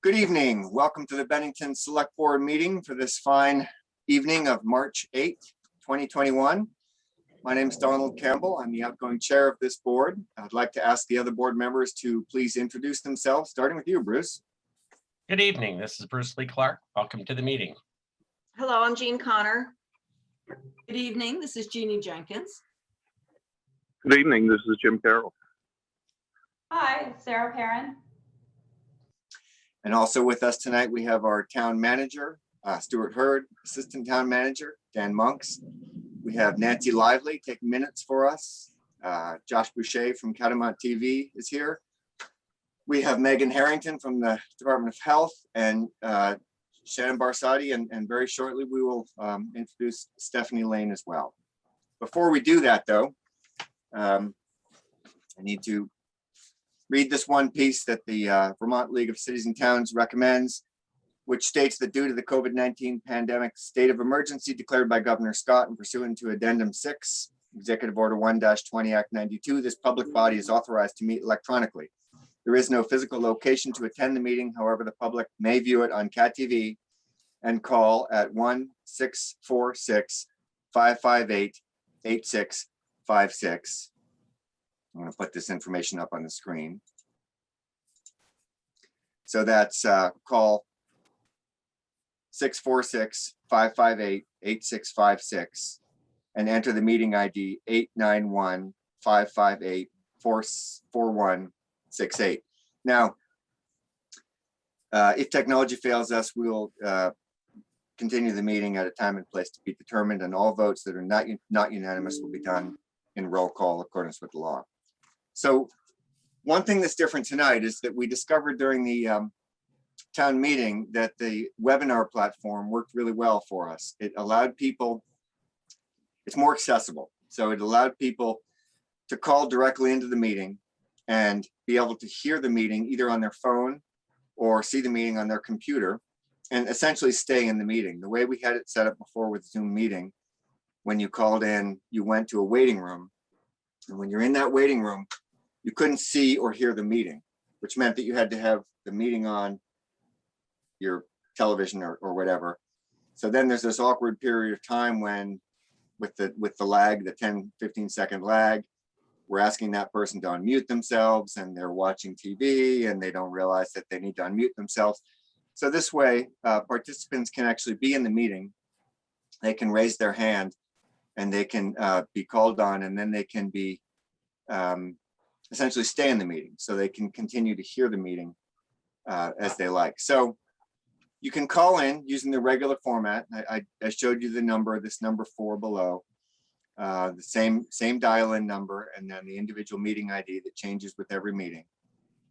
Good evening. Welcome to the Bennington Select Board meeting for this fine evening of March 8th, 2021. My name is Donald Campbell. I'm the outgoing chair of this board. I'd like to ask the other board members to please introduce themselves, starting with you, Bruce. Good evening. This is Bruce Lee Clark. Welcome to the meeting. Hello, I'm Jean Connor. Good evening, this is Jeannie Jenkins. Good evening, this is Jim Carroll. Hi, Sarah Perrin. And also with us tonight, we have our town manager, Stuart Hurd, assistant town manager, Dan Monks. We have Nancy Lively taking minutes for us. Josh Boucher from Catamount TV is here. We have Megan Harrington from the Department of Health and Shannon Barsati, and very shortly we will introduce Stephanie Lane as well. Before we do that though, I need to read this one piece that the Vermont League of Cities and Towns recommends, which states that due to the COVID-19 pandemic state of emergency declared by Governor Scott and pursuant to Addendum 6, Executive Order 1-20 Act 92, this public body is authorized to meet electronically. There is no physical location to attend the meeting. However, the public may view it on CAT TV and call at 1-646-558-8656. I'm going to put this information up on the screen. So that's call 646-558-8656 and enter the meeting ID 891-558-4168. Now, if technology fails us, we will continue the meeting at a time and place to be determined, and all votes that are not unanimous will be done in roll call accordance with the law. So one thing that's different tonight is that we discovered during the town meeting that the webinar platform worked really well for us. It allowed people, it's more accessible. So it allowed people to call directly into the meeting and be able to hear the meeting either on their phone or see the meeting on their computer and essentially stay in the meeting. The way we had it set up before with Zoom meeting, when you called in, you went to a waiting room. And when you're in that waiting room, you couldn't see or hear the meeting, which meant that you had to have the meeting on your television or whatever. So then there's this awkward period of time when with the lag, the 10-15 second lag, we're asking that person to unmute themselves and they're watching TV and they don't realize that they need to unmute themselves. So this way, participants can actually be in the meeting. They can raise their hand and they can be called on, and then they can be essentially stay in the meeting. So they can continue to hear the meeting as they like. So you can call in using the regular format. I showed you the number, this number 4 below, the same dial-in number, and then the individual meeting ID that changes with every meeting.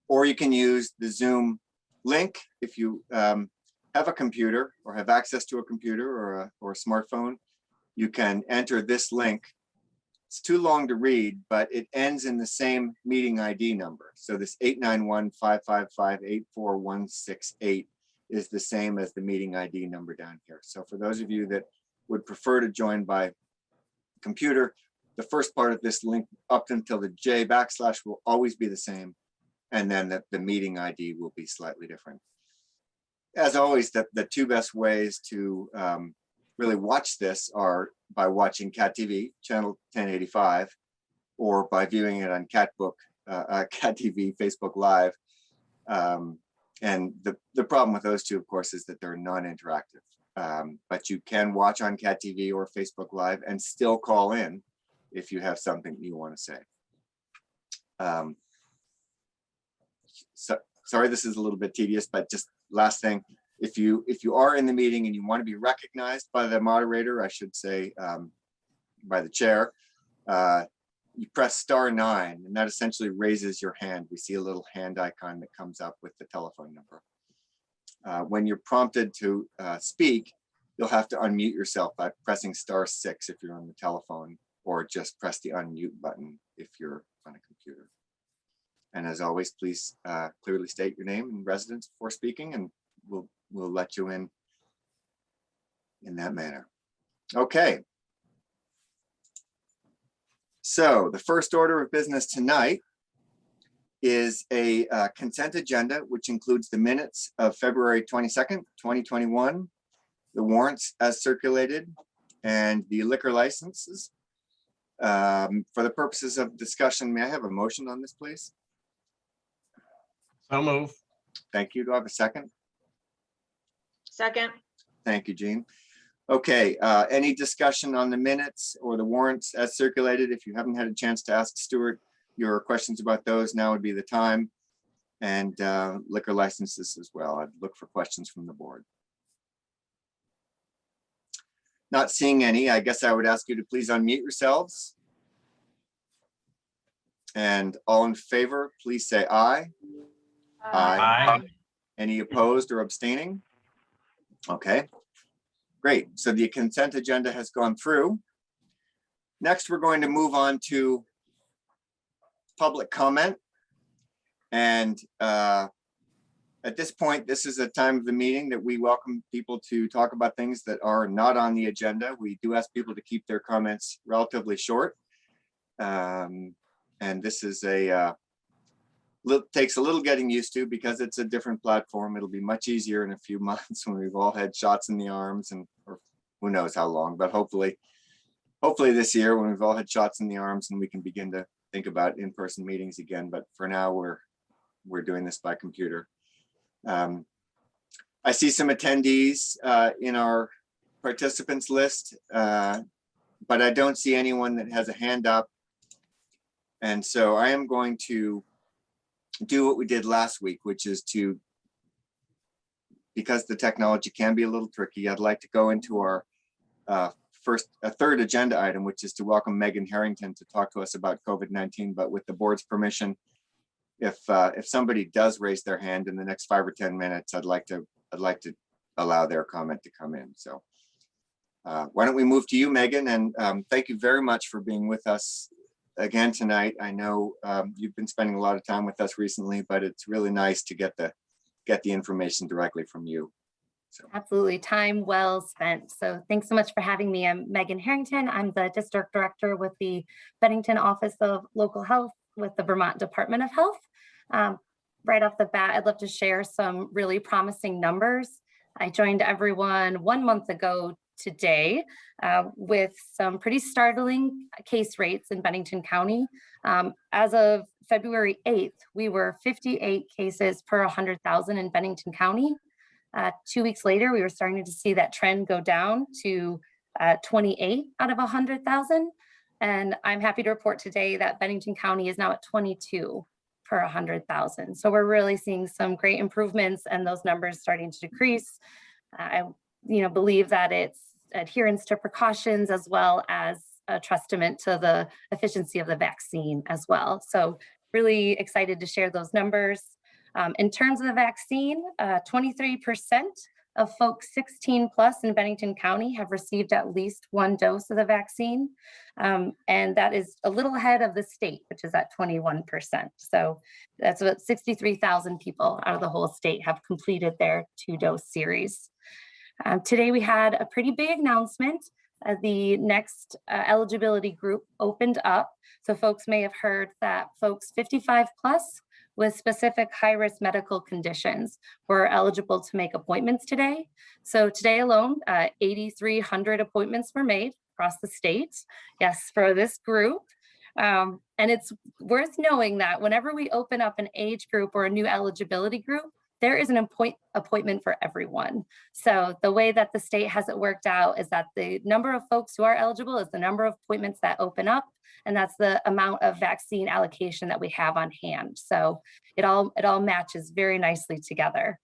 Or you can use the Zoom link if you have a computer or have access to a computer or a smartphone. You can enter this link. It's too long to read, but it ends in the same meeting ID number. So this 891-555-84168 is the same as the meeting ID number down here. So for those of you that would prefer to join by computer, the first part of this link up until the J / will always be the same. And then the meeting ID will be slightly different. As always, the two best ways to really watch this are by watching CAT TV, channel 1085, or by viewing it on CAT TV, Facebook Live. And the problem with those two, of course, is that they're non-interactive. But you can watch on CAT TV or Facebook Live and still call in if you have something you want to say. So, sorry, this is a little bit tedious, but just last thing. If you are in the meeting and you want to be recognized by the moderator, I should say by the chair, you press *9, and that essentially raises your hand. We see a little hand icon that comes up with the telephone number. When you're prompted to speak, you'll have to unmute yourself by pressing *6 if you're on the telephone, or just press the unmute button if you're on a computer. And as always, please clearly state your name and residence before speaking, and we'll let you in that manner. Okay. So the first order of business tonight is a consent agenda, which includes the minutes of February 22nd, 2021, the warrants as circulated, and the liquor licenses. For the purposes of discussion, may I have a motion on this, please? So move. Thank you. Do I have a second? Second. Thank you, Jean. Okay, any discussion on the minutes or the warrants as circulated? If you haven't had a chance to ask Stuart your questions about those, now would be the time. And liquor licenses as well. I'd look for questions from the board. Not seeing any, I guess I would ask you to please unmute yourselves. And all in favor, please say aye. Aye. Any opposed or abstaining? Okay, great. So the consent agenda has gone through. Next, we're going to move on to public comment. And at this point, this is a time of the meeting that we welcome people to talk about things that are not on the agenda. We do ask people to keep their comments relatively short. And this is takes a little getting used to because it's a different platform. It'll be much easier in a few months when we've all had shots in the arms, and or who knows how long, but hopefully this year when we've all had shots in the arms and we can begin to think about in-person meetings again. But for now, we're doing this by computer. I see some attendees in our participants list, but I don't see anyone that has a hand up. And so I am going to do what we did last week, which is to, because the technology can be a little tricky, I'd like to go into our third agenda item, which is to welcome Megan Harrington to talk to us about COVID-19, but with the board's permission, if somebody does raise their hand in the next 5 or 10 minutes, I'd like to allow their comment to come in. So why don't we move to you, Megan, and thank you very much for being with us again tonight. I know you've been spending a lot of time with us recently, but it's really nice to get the information directly from you. So. Absolutely, time well spent. So thanks so much for having me. I'm Megan Harrington. I'm the district director with the Bennington Office of Local Health with the Vermont Department of Health. Right off the bat, I'd love to share some really promising numbers. I joined everyone 1 month ago today with some pretty startling case rates in Bennington County. As of February 8th, we were 58 cases per 100,000 in Bennington County. 2 weeks later, we were starting to see that trend go down to 28 out of 100,000. And I'm happy to report today that Bennington County is now at 22 per 100,000. So we're really seeing some great improvements and those numbers starting to decrease. I believe that it's adherence to precautions as well as a testament to the efficiency of the vaccine as well. So really excited to share those numbers. In terms of the vaccine, 23% of folks 16 plus in Bennington County have received at least 1 dose of the vaccine. And that is a little ahead of the state, which is at 21%. So that's about 63,000 people out of the whole state have completed their 2-dose series. Today we had a pretty big announcement. The next eligibility group opened up. So folks may have heard that folks 55 plus with specific high-risk medical conditions were eligible to make appointments today. So today alone, 8,300 appointments were made across the state, yes, for this group. And it's worth knowing that whenever we open up an age group or a new eligibility group, there is an appointment for everyone. So the way that the state has it worked out is that the number of folks who are eligible is the number of appointments that open up, and that's the amount of vaccine allocation that we have on hand. So it all matches very nicely together.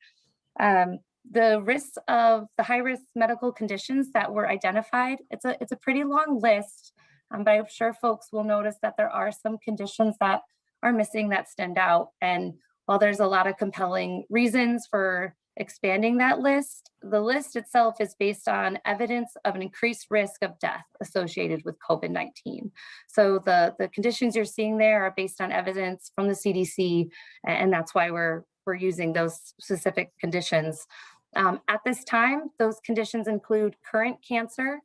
The risks of the high-risk medical conditions that were identified, it's a pretty long list, but I'm sure folks will notice that there are some conditions that are missing that stand out. And while there's a lot of compelling reasons for expanding that list, the list itself is based on evidence of an increased risk of death associated with COVID-19. So the conditions you're seeing there are based on evidence from the CDC, and that's why we're using those specific conditions. At this time, those conditions include current cancer,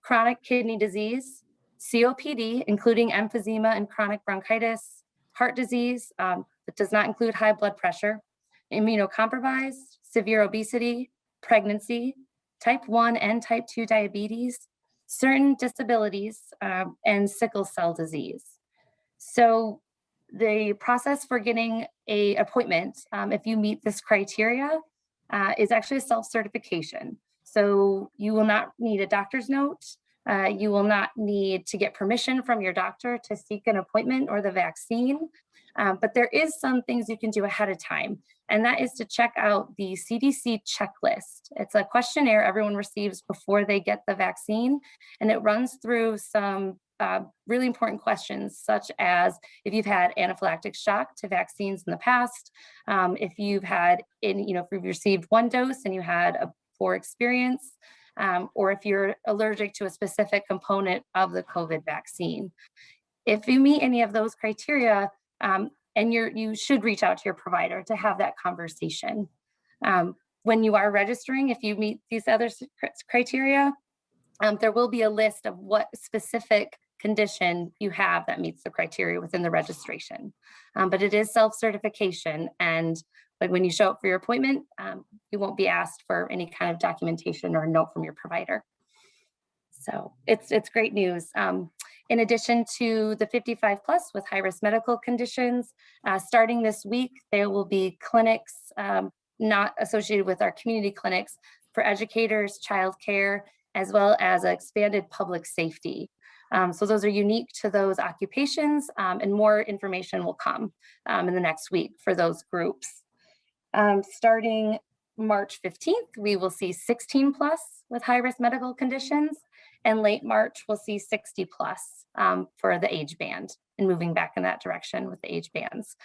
chronic kidney disease, COPD, including emphysema and chronic bronchitis, heart disease, It does not include high blood pressure, immunocompromised, severe obesity, pregnancy, type 1 and type 2 diabetes, certain disabilities, and sickle cell disease. So the process for getting an appointment, if you meet this criteria, is actually a self-certification. So you will not need a doctor's note. You will not need to get permission from your doctor to seek an appointment or the vaccine. But there is some things you can do ahead of time, and that is to check out the CDC Checklist. It's a questionnaire everyone receives before they get the vaccine, and it runs through some really important questions, such as if you've had anaphylactic shock to vaccines in the past, if you've had, if you've received one dose and you had a poor experience, or if you're allergic to a specific component of the COVID vaccine. If you meet any of those criteria, and you should reach out to your provider to have that conversation. When you are registering, if you meet these other criteria, there will be a list of what specific condition you have that meets the criteria within the registration. But it is self-certification, and when you show up for your appointment, you won't be asked for any kind of documentation or note from your provider. So it's great news. In addition to the 55 plus with high-risk medical conditions, starting this week, there will be clinics not associated with our community clinics for educators, childcare, as well as expanded public safety. So those are unique to those occupations, and more information will come in the next week for those groups. Starting March 15th, we will see 16 plus with high-risk medical conditions, and late March, we'll see 60 plus for the age band, and moving back in that direction with the age bands.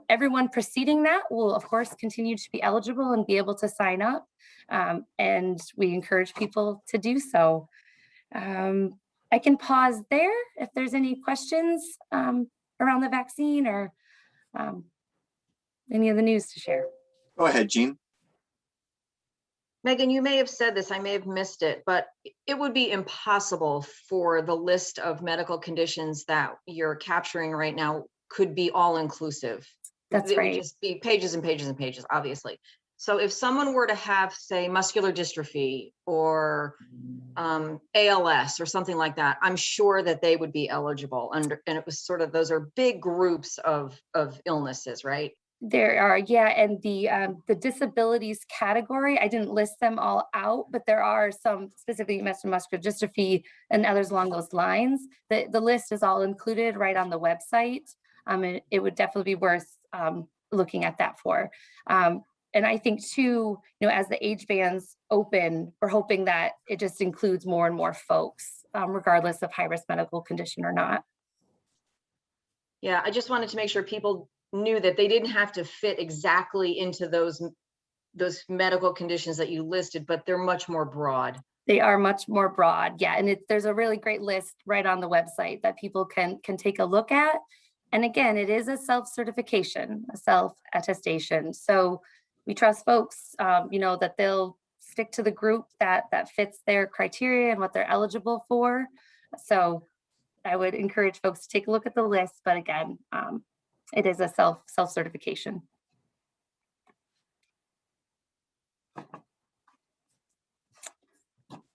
Everyone preceding that will, of course, continue to be eligible and be able to sign up, and we encourage people to do so. I can pause there if there's any questions around the vaccine or any of the news to share. Go ahead, Jean. Megan, you may have said this, I may have missed it, but it would be impossible for the list of medical conditions that you're capturing right now could be all inclusive. That's It right. would just be pages and pages and pages, obviously. So if someone were to have, say, muscular dystrophy or ALS or something like that, I'm sure that they would be eligible under, and it was sort of, those are big groups of illnesses, right? There are, yeah, and the disabilities category, I didn't list them all out, but there are some specifically muscular dystrophy and others along those lines. The list is all included right on the website. And it would definitely be worth looking at that for. And I think too, as the age bands open, we're hoping that it just includes more and more folks, regardless of high-risk medical condition or not. Yeah, I just wanted to make sure people knew that they didn't have to fit exactly into those medical conditions that you listed, but they're much more broad. They are much more broad, yeah. And there's a really great list right on the website that people can take a look at. And again, it is a self-certification, a self-attestation. So we trust folks, that they'll stick to the group that fits their criteria and what they're eligible for. So I would encourage folks to take a look at the list, but again, it is a self-certification.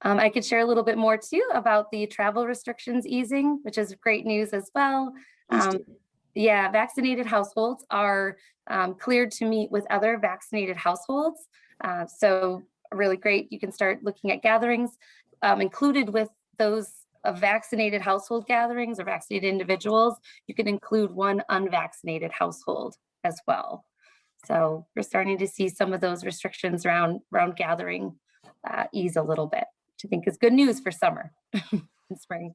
I could share a little bit more too about the travel restrictions easing, which is great news as well. Yeah, vaccinated households are cleared to meet with other vaccinated households. So really great. You can start looking at gatherings included with those vaccinated household gatherings or vaccinated individuals. You can include one unvaccinated household as well. So we're starting to see some of those restrictions around gathering ease a little bit, which I think is good news for summer and spring.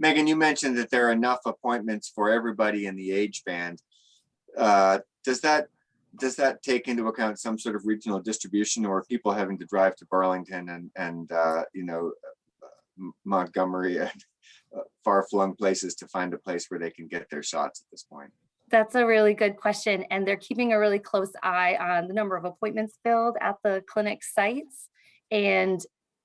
Megan, you mentioned that there are enough appointments for everybody in the age band. Does that take into account some sort of regional distribution, or people having to drive to Burlington and Montgomery and far-flung places to find a place where they can get their shots at this point? That's a really good question. And they're keeping a really close eye on the number of appointments filled at the clinic sites. And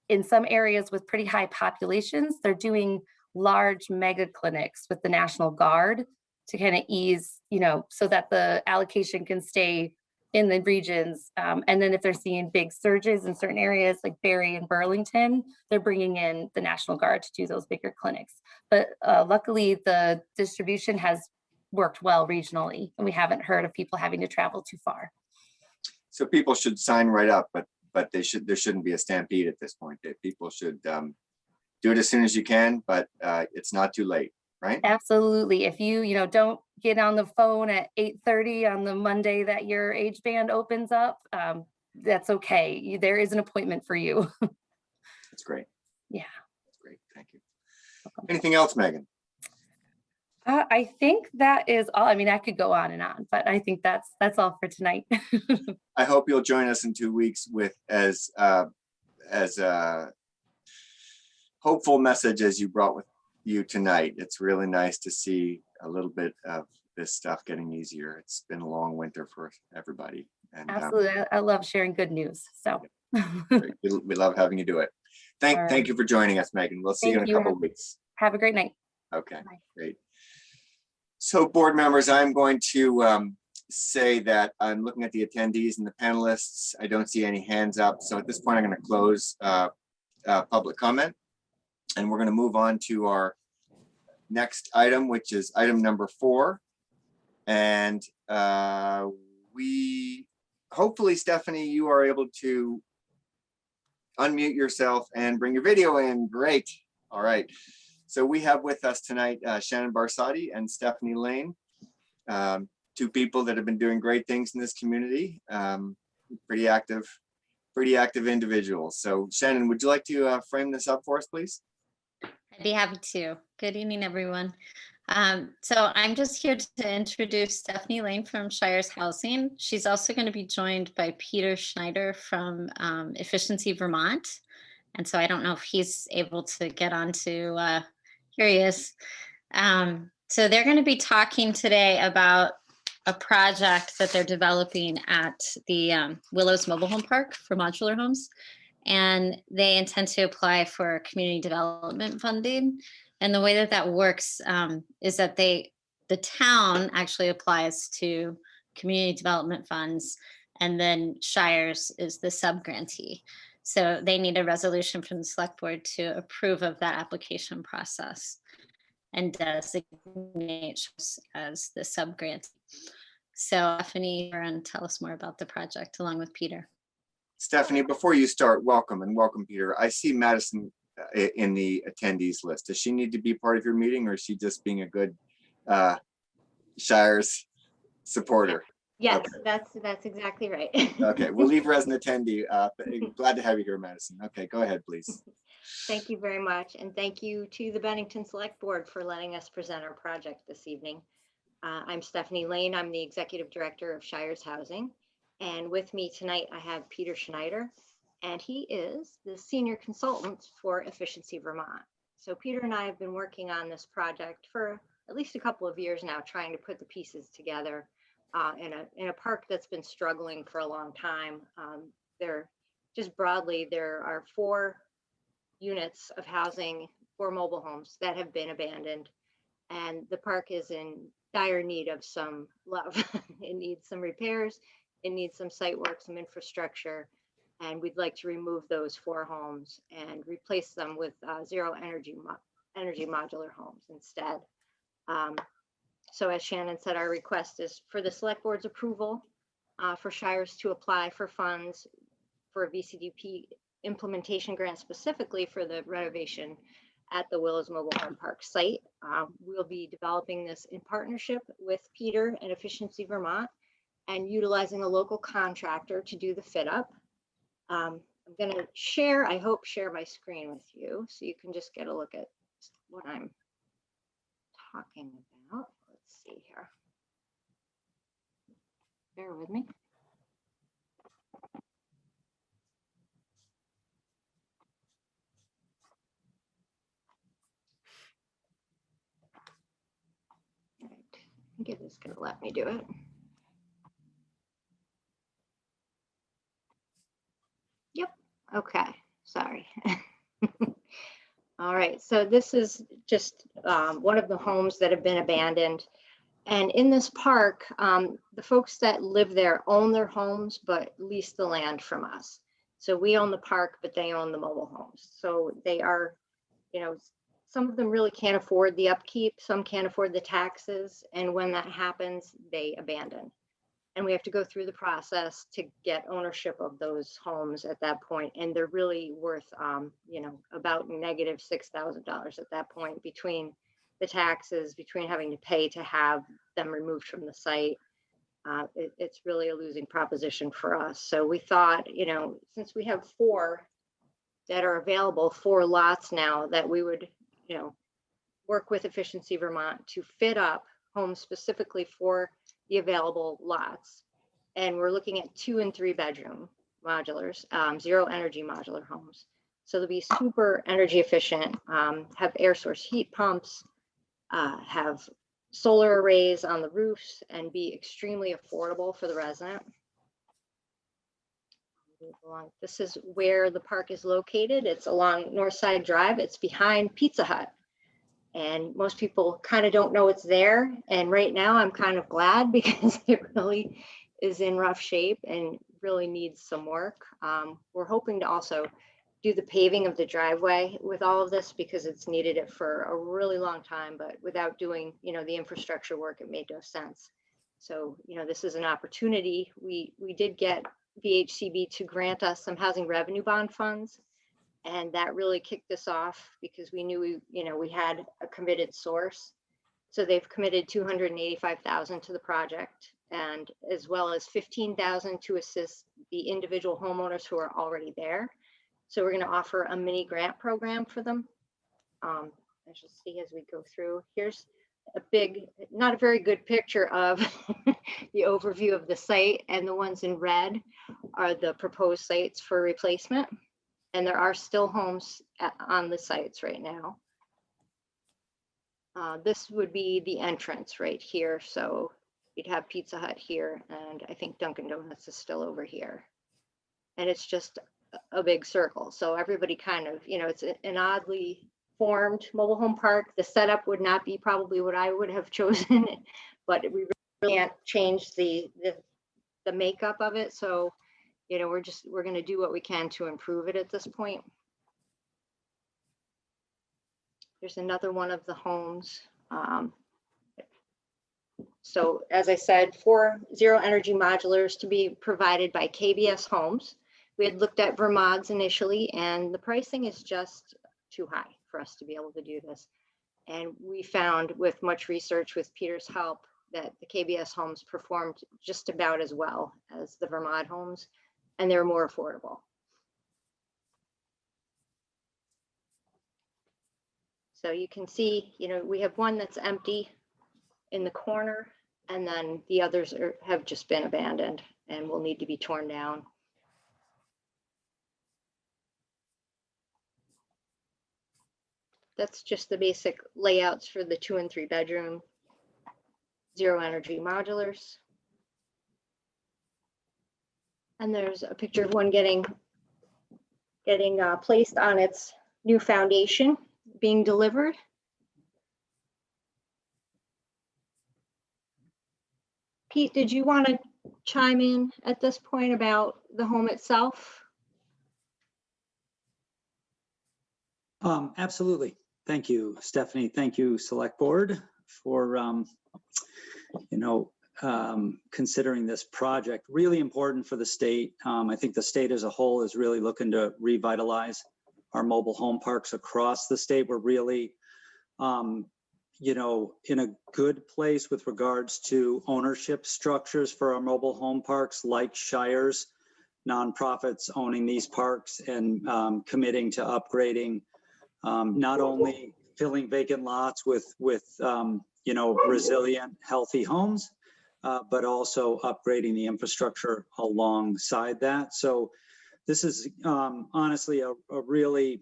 in some areas with pretty high populations, they're doing large mega clinics with the National Guard. to kind of ease, so that the allocation can stay in the regions. And then if they're seeing big surges in certain areas like Barrie and Burlington, they're bringing in the National Guard to do those bigger clinics. But luckily the distribution has worked well regionally, and we haven't heard of people having to travel too far. So people should sign right up, but there shouldn't be a stampede at this point. People should do it as soon as you can, but it's not too late, right? Absolutely. If you don't get on the phone at 8:30 on the Monday that your age band opens up, that's okay. There is an appointment for you. That's great. Yeah. That's great. Thank you. Anything else, Megan? I think that is all. I mean, I could go on and on, but I think that's all for tonight. I hope you'll join us in 2 weeks with as hopeful message as you brought with you tonight. It's really nice to see a little bit of this stuff getting easier. It's been a long winter for everybody. And Absolutely. I love sharing good news. So we love having you do it. Thank you for joining us, Megan. We'll see you in a couple of weeks. Have a great night. Okay, Bye. great. So board members, I'm going to say that I'm looking at the attendees and the panelists. I don't see any hands up. So at this point, I'm going to close public comment. And we're going to move on to our next item, which is item number 4. And hopefully, Stephanie, you are able to unmute yourself and bring your video in. Great. All right. So we have with us tonight Shannon Barsotti and Stephanie Lane, 2 people that have been doing great things in this community. Pretty active individuals. So Shannon, would you like to frame this up for us, please? I'd be happy to. Good evening, everyone. So I'm just here to introduce Stephanie Lane from Shires Housing. She's also going to be joined by Peter Schneider from Efficiency Vermont. And so I don't know if he's able to get on to, here he is. So they're going to be talking today about a project that they're developing at the Willows Mobile Home Park for modular homes. And they intend to apply for community development funding. And the way that that works is that the town actually applies to community development funds, and then Shires is the subgrantee. So they need a resolution from the select board to approve of that application process and designate as the subgrantee. So Stephanie, and tell us more about the project along with Peter. Stephanie, before you start, welcome Peter. I see Madison in the attendees list. Does she need to be part of your meeting, or is she just being a good Shires supporter? Yes, okay. That's exactly right. Okay, we'll leave her as an attendee. Glad to have you here, Madison. Okay, go ahead, please. Thank you very much. And thank you to the Bennington Select Board for letting us present our project this evening. I'm Stephanie Lane. I'm the Executive Director of Shires Housing. And with me tonight, I have Peter Schneider, and he is the Senior Consultant for Efficiency Vermont. So Peter and I have been working on this project for at least a couple of years now, trying to put the pieces together in a park that's been struggling for a long time. Just broadly, there are 4 units of housing, 4 mobile homes that have been abandoned, and the park is in dire need of some love. It needs some repairs. It needs some site work, some infrastructure, and we'd like to remove those 4 homes and replace them with zero energy modular homes instead. So as Shannon said, our request is for the select board's approval for Shires to apply for funds for a VCDP implementation grant specifically for the renovation at the Willows Mobile Home Park site. We'll be developing this in partnership with Peter and Efficiency Vermont, and utilizing a local contractor to do the fit up. I'm going to share my screen with you so you can just get a look at what I'm talking about. Let's see here. Bear with me. All right. I think it is going to let me do it. Yep. Okay. Sorry. All right. So this is just one of the homes that have been abandoned. And in this park, the folks that live there own their homes, but lease the land from us. So we own the park, but they own the mobile homes. So they are, you know, some of them really can't afford the upkeep, some can't afford the taxes. And when that happens, they abandon. And we have to go through the process to get ownership of those homes at that point. And they're really worth, you know, about negative $6,000 at that point, between the taxes, between having to pay to have them removed from the site. It's really a losing proposition for us. So we thought, you know, since we have 4 that are available, 4 lots now, that we would, you know, work with Efficiency Vermont to fit up homes specifically for the available lots. And we're looking at 2 and 3 bedroom modulars, 0 energy modular homes. So they'll be super energy efficient, have air source heat pumps, have solar arrays on the roofs, and be extremely affordable for the resident. This is where the park is located. It's along Northside Drive. It's behind Pizza Hut. And most people kind of don't know it's there. And right now I'm kind of glad, because it really is in rough shape and really needs some work. We're hoping to also do the paving of the driveway with all of this, because it's needed it for a really long time, but without doing, you know, the infrastructure work, it made no sense. So, you know, this is an opportunity. We did get VHCB to grant us some housing revenue bond funds. And that really kicked us off, because we knew we had a committed source. So they've committed $285,000 to the project, and as well as $15,000 to assist the individual homeowners who are already there. So we're going to offer a mini grant program for them. As you'll see as we go through, here's a big, not a very good picture of the overview of the site, and the ones in red are the proposed sites for replacement. And there are still homes on the sites right now. This would be the entrance right here. So you'd have Pizza Hut here, and I think Dunkin' Donuts is still over here. And it's just a big circle. So everybody kind of, you know, it's an oddly formed mobile home park. The setup would not be probably what I would have chosen, but we really can't change the makeup of it. So, you know, we're going to do what we can to improve it at this point. There's another one of the homes. So as I said, 4 0 energy modulars to be provided by KBS Homes. We had looked at Vermont's initially, and the pricing is just too high for us to be able to do this. And we found, with much research with Peter's help, that the KBS Homes performed just about as well as the Vermont homes, and they're more affordable. So you can see, you know, we have one that's empty in the corner, and then the others have just been abandoned and will need to be torn down. That's just the basic layouts for the 2 and 3 bedroom 0 energy modulars. And there's a picture of one getting placed on its new foundation, being delivered. Pete, did you want to chime in at this point about the home itself? Absolutely. Thank you, Stephanie. Thank you, Select Board, for considering this project. Really important for the state. I think the state as a whole is really looking to revitalize our mobile home parks across the state. We're really, in a good place with regards to ownership structures for our mobile home parks, like Shires, nonprofits owning these parks and committing to upgrading, not only filling vacant lots with resilient, healthy homes, but also upgrading the infrastructure alongside that. So this is honestly a really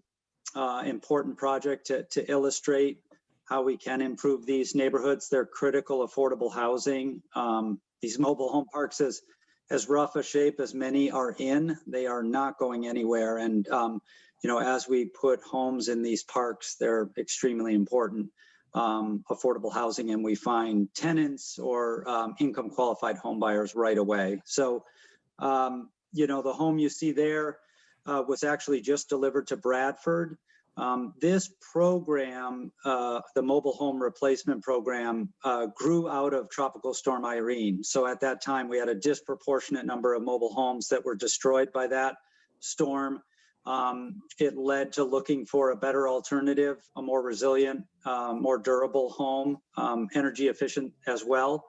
important project to illustrate how we can improve these neighborhoods. They're critical, affordable housing. These mobile home parks, as rough a shape as many are in, they are not going anywhere. And as we put homes in these parks, they're extremely important. affordable housing, and we find tenants or income qualified home buyers right away. So, the home you see there was actually just delivered to Bradford. This program, the mobile home replacement program, grew out of Tropical Storm Irene. So at that time, we had a disproportionate number of mobile homes that were destroyed by that storm. It led to looking for a better alternative, a more resilient, more durable home, energy efficient as well,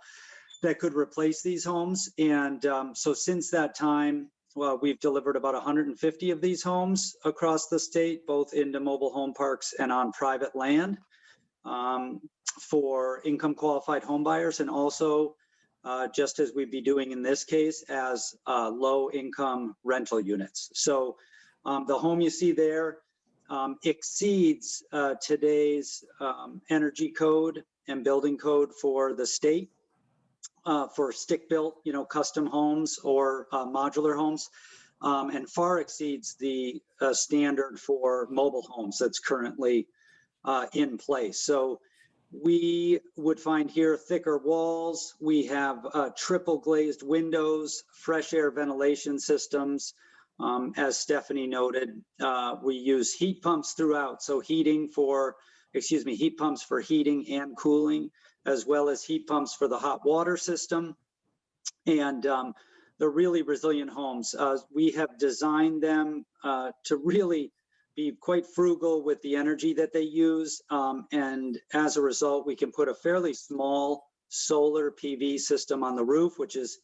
that could replace these homes. And so since that time, well, we've delivered about 150 of these homes across the state, both into mobile home parks and on private land for income qualified home buyers, and also just as we'd be doing in this case, as low income rental units. So the home you see there exceeds today's energy code and building code for the state. For stick-built, custom homes or modular homes, and far exceeds the standard for mobile homes that's currently in place. So we would find here thicker walls. We have triple glazed windows, fresh air ventilation systems. As Stephanie noted, we use heat pumps throughout. So heat pumps for heating and cooling, as well as heat pumps for the hot water system. And they're really resilient homes. We have designed them to really be quite frugal with the energy that they use. And as a result, we can put a fairly small solar PV system on the roof, which is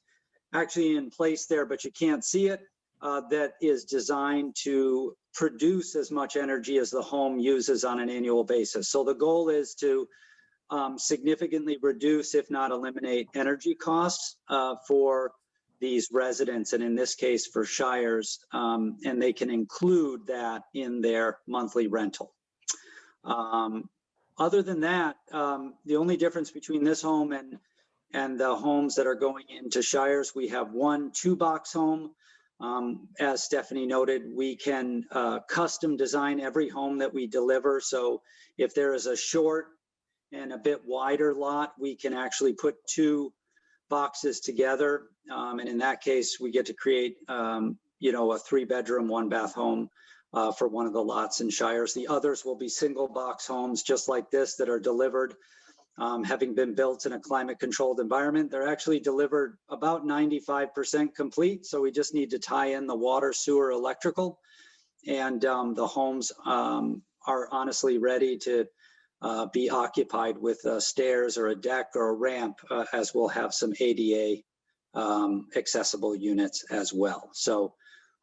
actually in place there, but you can't see it, that is designed to produce as much energy as the home uses on an annual basis. So the goal is to significantly reduce, if not eliminate, energy costs for these residents, and in this case for Shires, and they can include that in their monthly rental. Other than that, the only difference between this home and the homes that are going into Shires, we have one 2-box home. As Stephanie noted, we can custom design every home that we deliver. So if there is a short and a bit wider lot, we can actually put 2 boxes together. And in that case, we get to create, a 3-bedroom, 1-bath home for one of the lots in Shires. The others will be single box homes just like this that are delivered, having been built in a climate controlled environment. They're actually delivered about 95% complete. So we just need to tie in the water, sewer, electrical. And the homes are honestly ready to be occupied with stairs or a deck or a ramp, as we'll have some ADA accessible units as well. So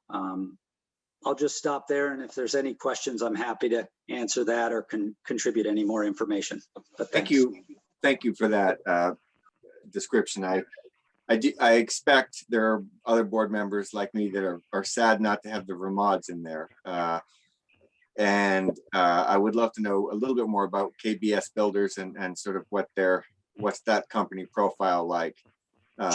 I'll just stop there, and if there's any questions, I'm happy to answer that or contribute any more information. But Thank you for that description. I expect there are other board members like me that are sad not to have the Vermods in there. And I would love to know a little bit more about KBS Builders and sort of what's that company profile like.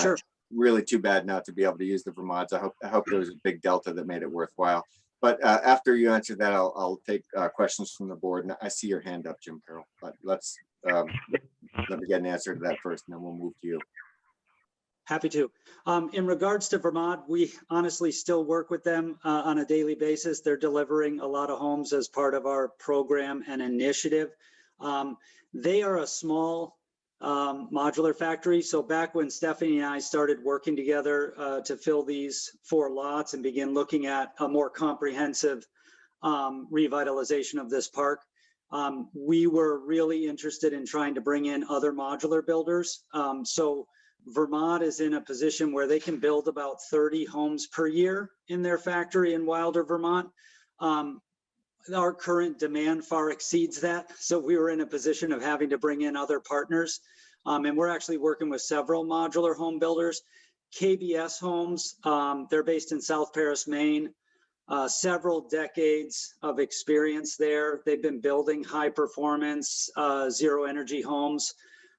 Sure. Really too bad not to be able to use the Vermods. I hope there was a big delta that made it worthwhile. But after you answer that, I'll take questions from the board. And I see your hand up, Jim Carroll. But let's let me get an answer to that first, and then we'll move to you. Happy to. In regards to Vermont, we honestly still work with them on a daily basis. They're delivering a lot of homes as part of our program and initiative. They are a small modular factory. So back when Stephanie and I started working together to fill these 4 lots and begin looking at a more comprehensive revitalization of this park, we were really interested in trying to bring in other modular builders. So Vermont is in a position where they can build about 30 homes per year in their factory in Wilder, Vermont. Our current demand far exceeds that. So we were in a position of having to bring in other partners. And we're actually working with several modular home builders. KBS Homes, they're based in South Paris, Maine. Several decades of experience there. They've been building high performance, zero energy homes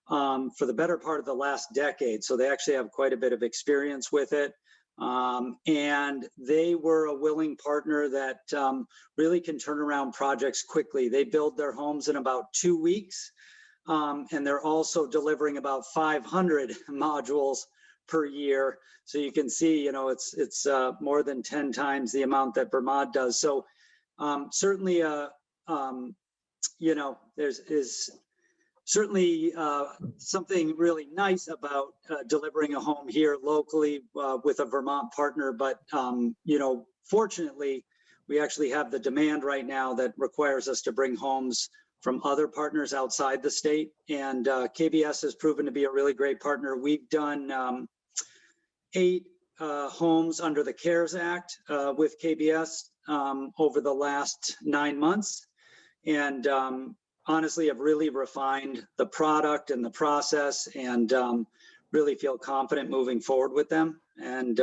for the better part of the last decade. So they actually have quite a bit of experience with it. And they were a willing partner that really can turn around projects quickly. They build their homes in about 2 weeks. And they're also delivering about 500 modules per year. So you can see, you know, it's more than 10 times the amount that Vermont does. So certainly, you know, is certainly something really nice about delivering a home here locally with a Vermont partner. But, you know, fortunately, we actually have the demand right now that requires us to bring homes from other partners outside the state. And KBS has proven to be a really great partner. We've done 8 homes under the CARES Act with KBS over the last 9 months. And honestly, have really refined the product and the process, and really feel confident moving forward with them. And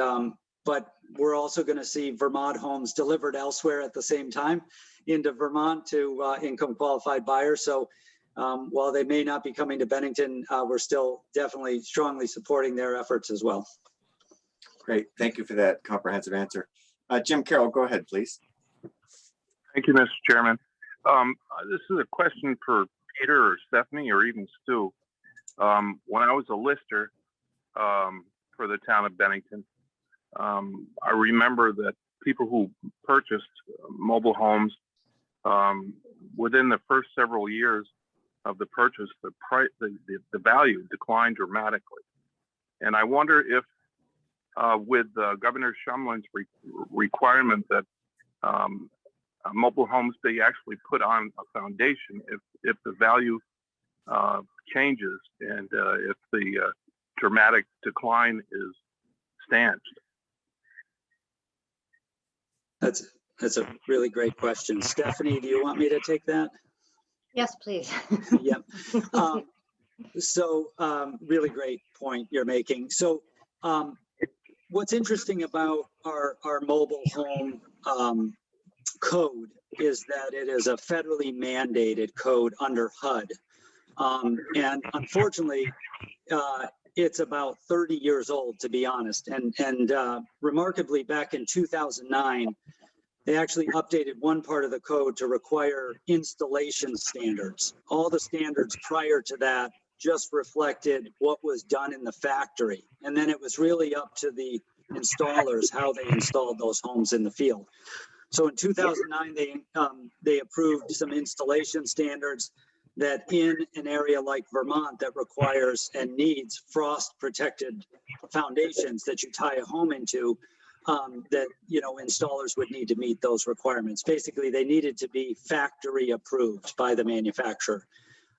but we're also going to see Vermont homes delivered elsewhere at the same time into Vermont to income qualified buyers. So while they may not be coming to Bennington, we're still definitely strongly supporting their efforts as well. Great. Thank you for that comprehensive answer. Jim Carroll, go ahead, please. Thank you, Mr. Chairman. This is a question for Peter or Stephanie or even Stu. When I was a lister for the town of Bennington, I remember that people who purchased mobile homes, within the first several years of the purchase, the value declined dramatically. And I wonder if with Governor Shumlin's requirement that mobile homes be actually put on a foundation, if the value changes and if the dramatic decline is stanched. That's a really great question. Stephanie, do you want me to take that? Yes, please. Yep. So really great point you're making. So what's interesting about our mobile home code is that it is a federally mandated code under HUD. And unfortunately, it's about 30 years old, to be honest. And remarkably, back in 2009, they actually updated one part of the code to require installation standards. All the standards prior to that just reflected what was done in the factory. And then it was really up to the installers how they installed those homes in the field. So in 2009, they approved some installation standards that in an area like Vermont that requires and needs frost protected foundations that you tie a home into, that, you know, installers would need to meet those requirements. Basically, they needed to be factory approved by the manufacturer.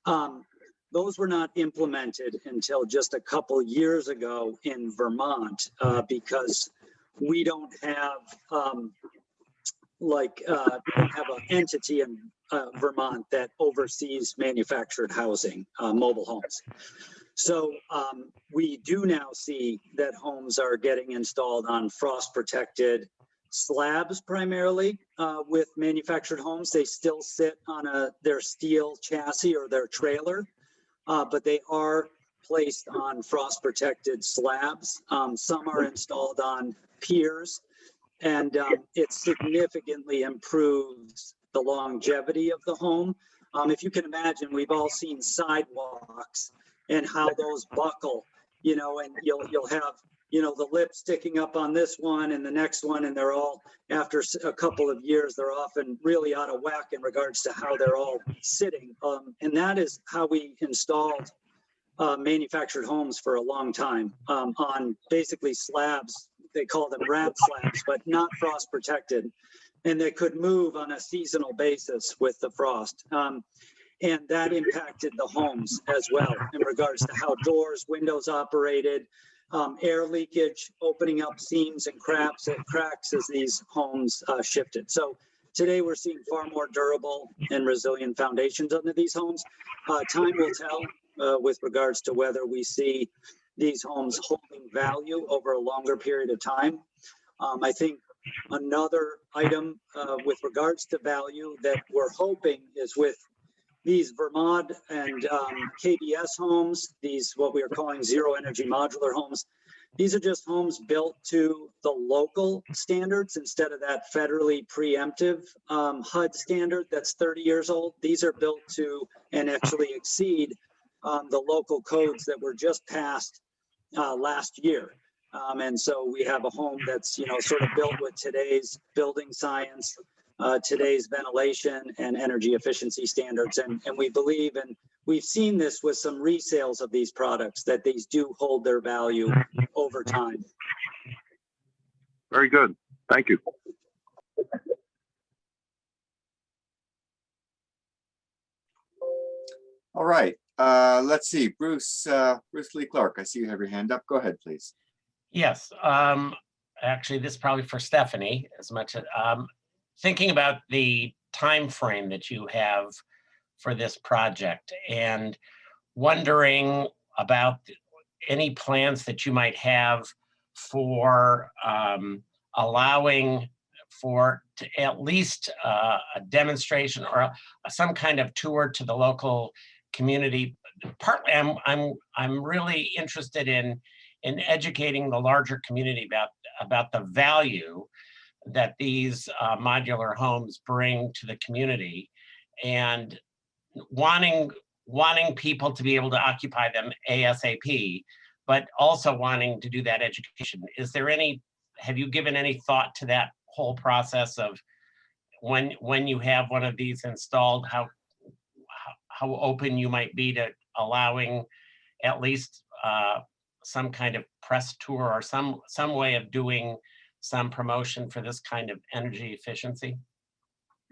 Those were not implemented until just a couple years ago in Vermont because we don't have we don't have an entity in Vermont that oversees manufactured housing, mobile homes. So we do now see that homes are getting installed on frost protected slabs primarily with manufactured homes. They still sit on their steel chassis or their trailer, but they are placed on frost protected slabs. Some are installed on piers, and it significantly improves the longevity of the home. If you can imagine, we've all seen sidewalks and how those buckle, you know, and you'll have, you know, the lip sticking up on this one and the next one, and they're all, after a couple of years, they're often really out of whack in regards to how they're all sitting. And that is how we installed manufactured homes for a long time on basically slabs. They call them rad slabs, but not frost protected. And they could move on a seasonal basis with the frost. And that impacted the homes as well in regards to how doors, windows operated, air leakage, opening up seams and cracks as these homes shifted. So today we're seeing far more durable and resilient foundations under these homes. Time will tell with regards to whether we see these homes holding value over a longer period of time. I think another item with regards to value that we're hoping is with these Vermont and KBS homes, these what we are calling zero energy modular homes. These are just homes built to the local standards instead of that federally preemptive HUD standard that's 30 years old. These are built to and actually exceed the local codes that were just passed last year. And so we have a home that's, sort of built with today's building science, today's ventilation and energy efficiency standards. And we believe, and we've seen this with some resales of these products, that these do hold their value over time. Very good. Thank you. All right, let's see, Bruce Lee Clark, I see you have your hand up. Go ahead, please. Yes, actually, this is probably for Stephanie, as much as thinking about the time frame that you have for this project and wondering about any plans that you might have for allowing for at least a demonstration or some kind of tour to the local community. Partly, I'm really interested in educating the larger community about the value that these modular homes bring to the community, and wanting people to be able to occupy them ASAP, but also wanting to do that education. Have you given any thought to that whole process of when you have one of these installed, how open you might be to allowing at least some kind of press tour or some way of doing some promotion for this kind of energy efficiency?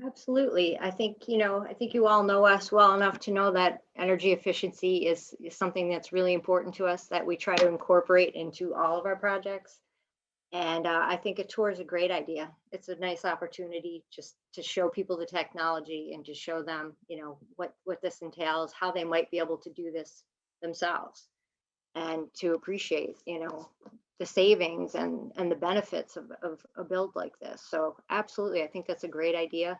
Absolutely. I think you all know us well enough to know that energy efficiency is something that's really important to us, that we try to incorporate into all of our projects. And I think a tour is a great idea. It's a nice opportunity just to show people the technology and to show them, what this entails, how they might be able to do this themselves, and to appreciate, the savings and the benefits of a build like this. So absolutely, I think that's a great idea.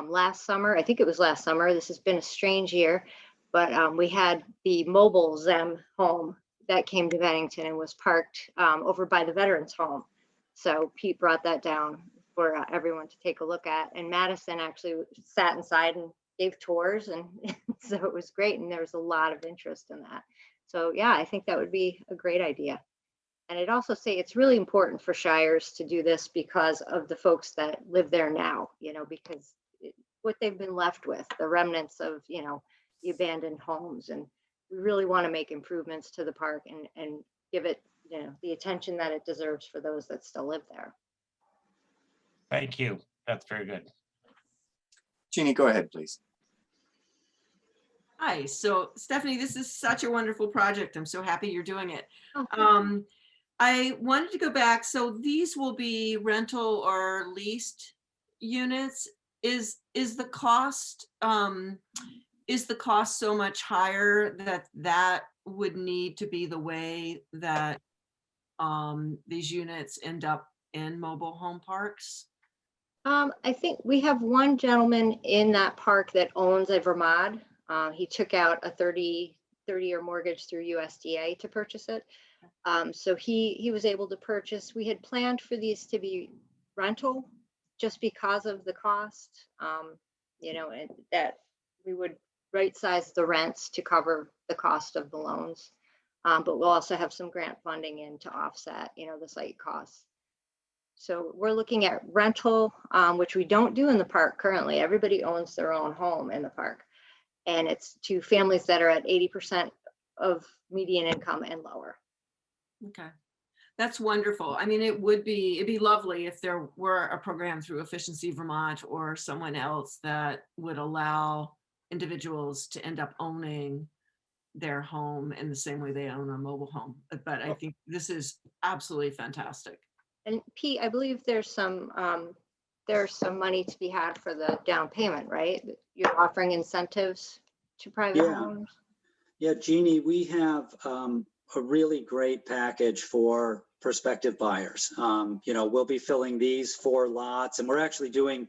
Last summer, I think it was last summer, this has been a strange year, but we had the mobile ZEM home that came to Bennington and was parked over by the veterans home. So Pete brought that down for everyone to take a look at. And Madison actually sat inside and gave tours. And so it was great. And there was a lot of interest in that. So yeah, I think that would be a great idea. And I'd also say it's really important for Shires to do this because of the folks that live there now, because what they've been left with, the remnants of, the abandoned homes. And we really want to make improvements to the park and give it, the attention that it deserves for those that still live there. Thank you. That's very good. Jeannie, go ahead, please. Hi, so Stephanie, this is such a wonderful project. I'm so happy you're doing it. Oh, I wanted to go back. So these will be rental or leased units. Is the cost so much higher that would need to be the way that these units end up in mobile home parks? I think we have one gentleman in that park that owns a Vermont. He took out a 30-year mortgage through USDA to purchase it. So he was able to purchase. We had planned for these to be rental just because of the cost, and that we would right size the rents to cover the cost of the loans. But we'll also have some grant funding in to offset, the site costs. So we're looking at rental, which we don't do in the park currently. Everybody owns their own home in the park. And it's to families that are at 80% of median income and lower. Okay, that's wonderful. I mean, it'd be lovely if there were a program through Efficiency Vermont or someone else that would allow individuals to end up owning their home in the same way they own a mobile home. But I think this is absolutely fantastic. And Pete, I believe there's some money to be had for the down payment, right? You're offering incentives to private homeowners. Yeah, Jeannie, we have a really great package for prospective buyers. We'll be filling these 4 lots, and we're actually doing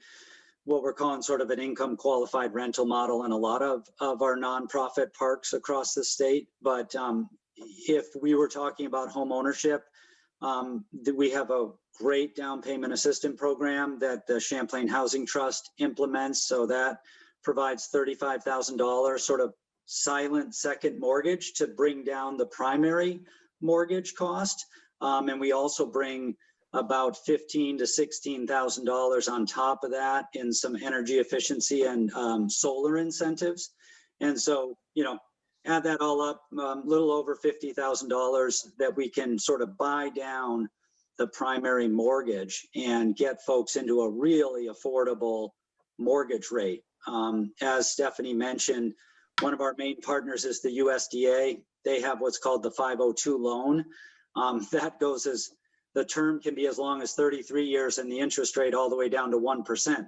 what we're calling sort of an income qualified rental model in a lot of our nonprofit parks across the state. But if we were talking about home ownership, we have a great down payment assistance program that the Champlain Housing Trust implements. So that provides $35,000 sort of silent second mortgage to bring down the primary mortgage cost. And we also bring about $15,000 to $16,000 on top of that in some energy efficiency and solar incentives. And so, you know, add that all up, a little over $50,000 that we can sort of buy down the primary mortgage and get folks into a really affordable mortgage rate. As Stephanie mentioned, one of our main partners is the USDA. They have what's called the 502 loan. That goes as, the term can be as long as 33 years and the interest rate all the way down to 1%.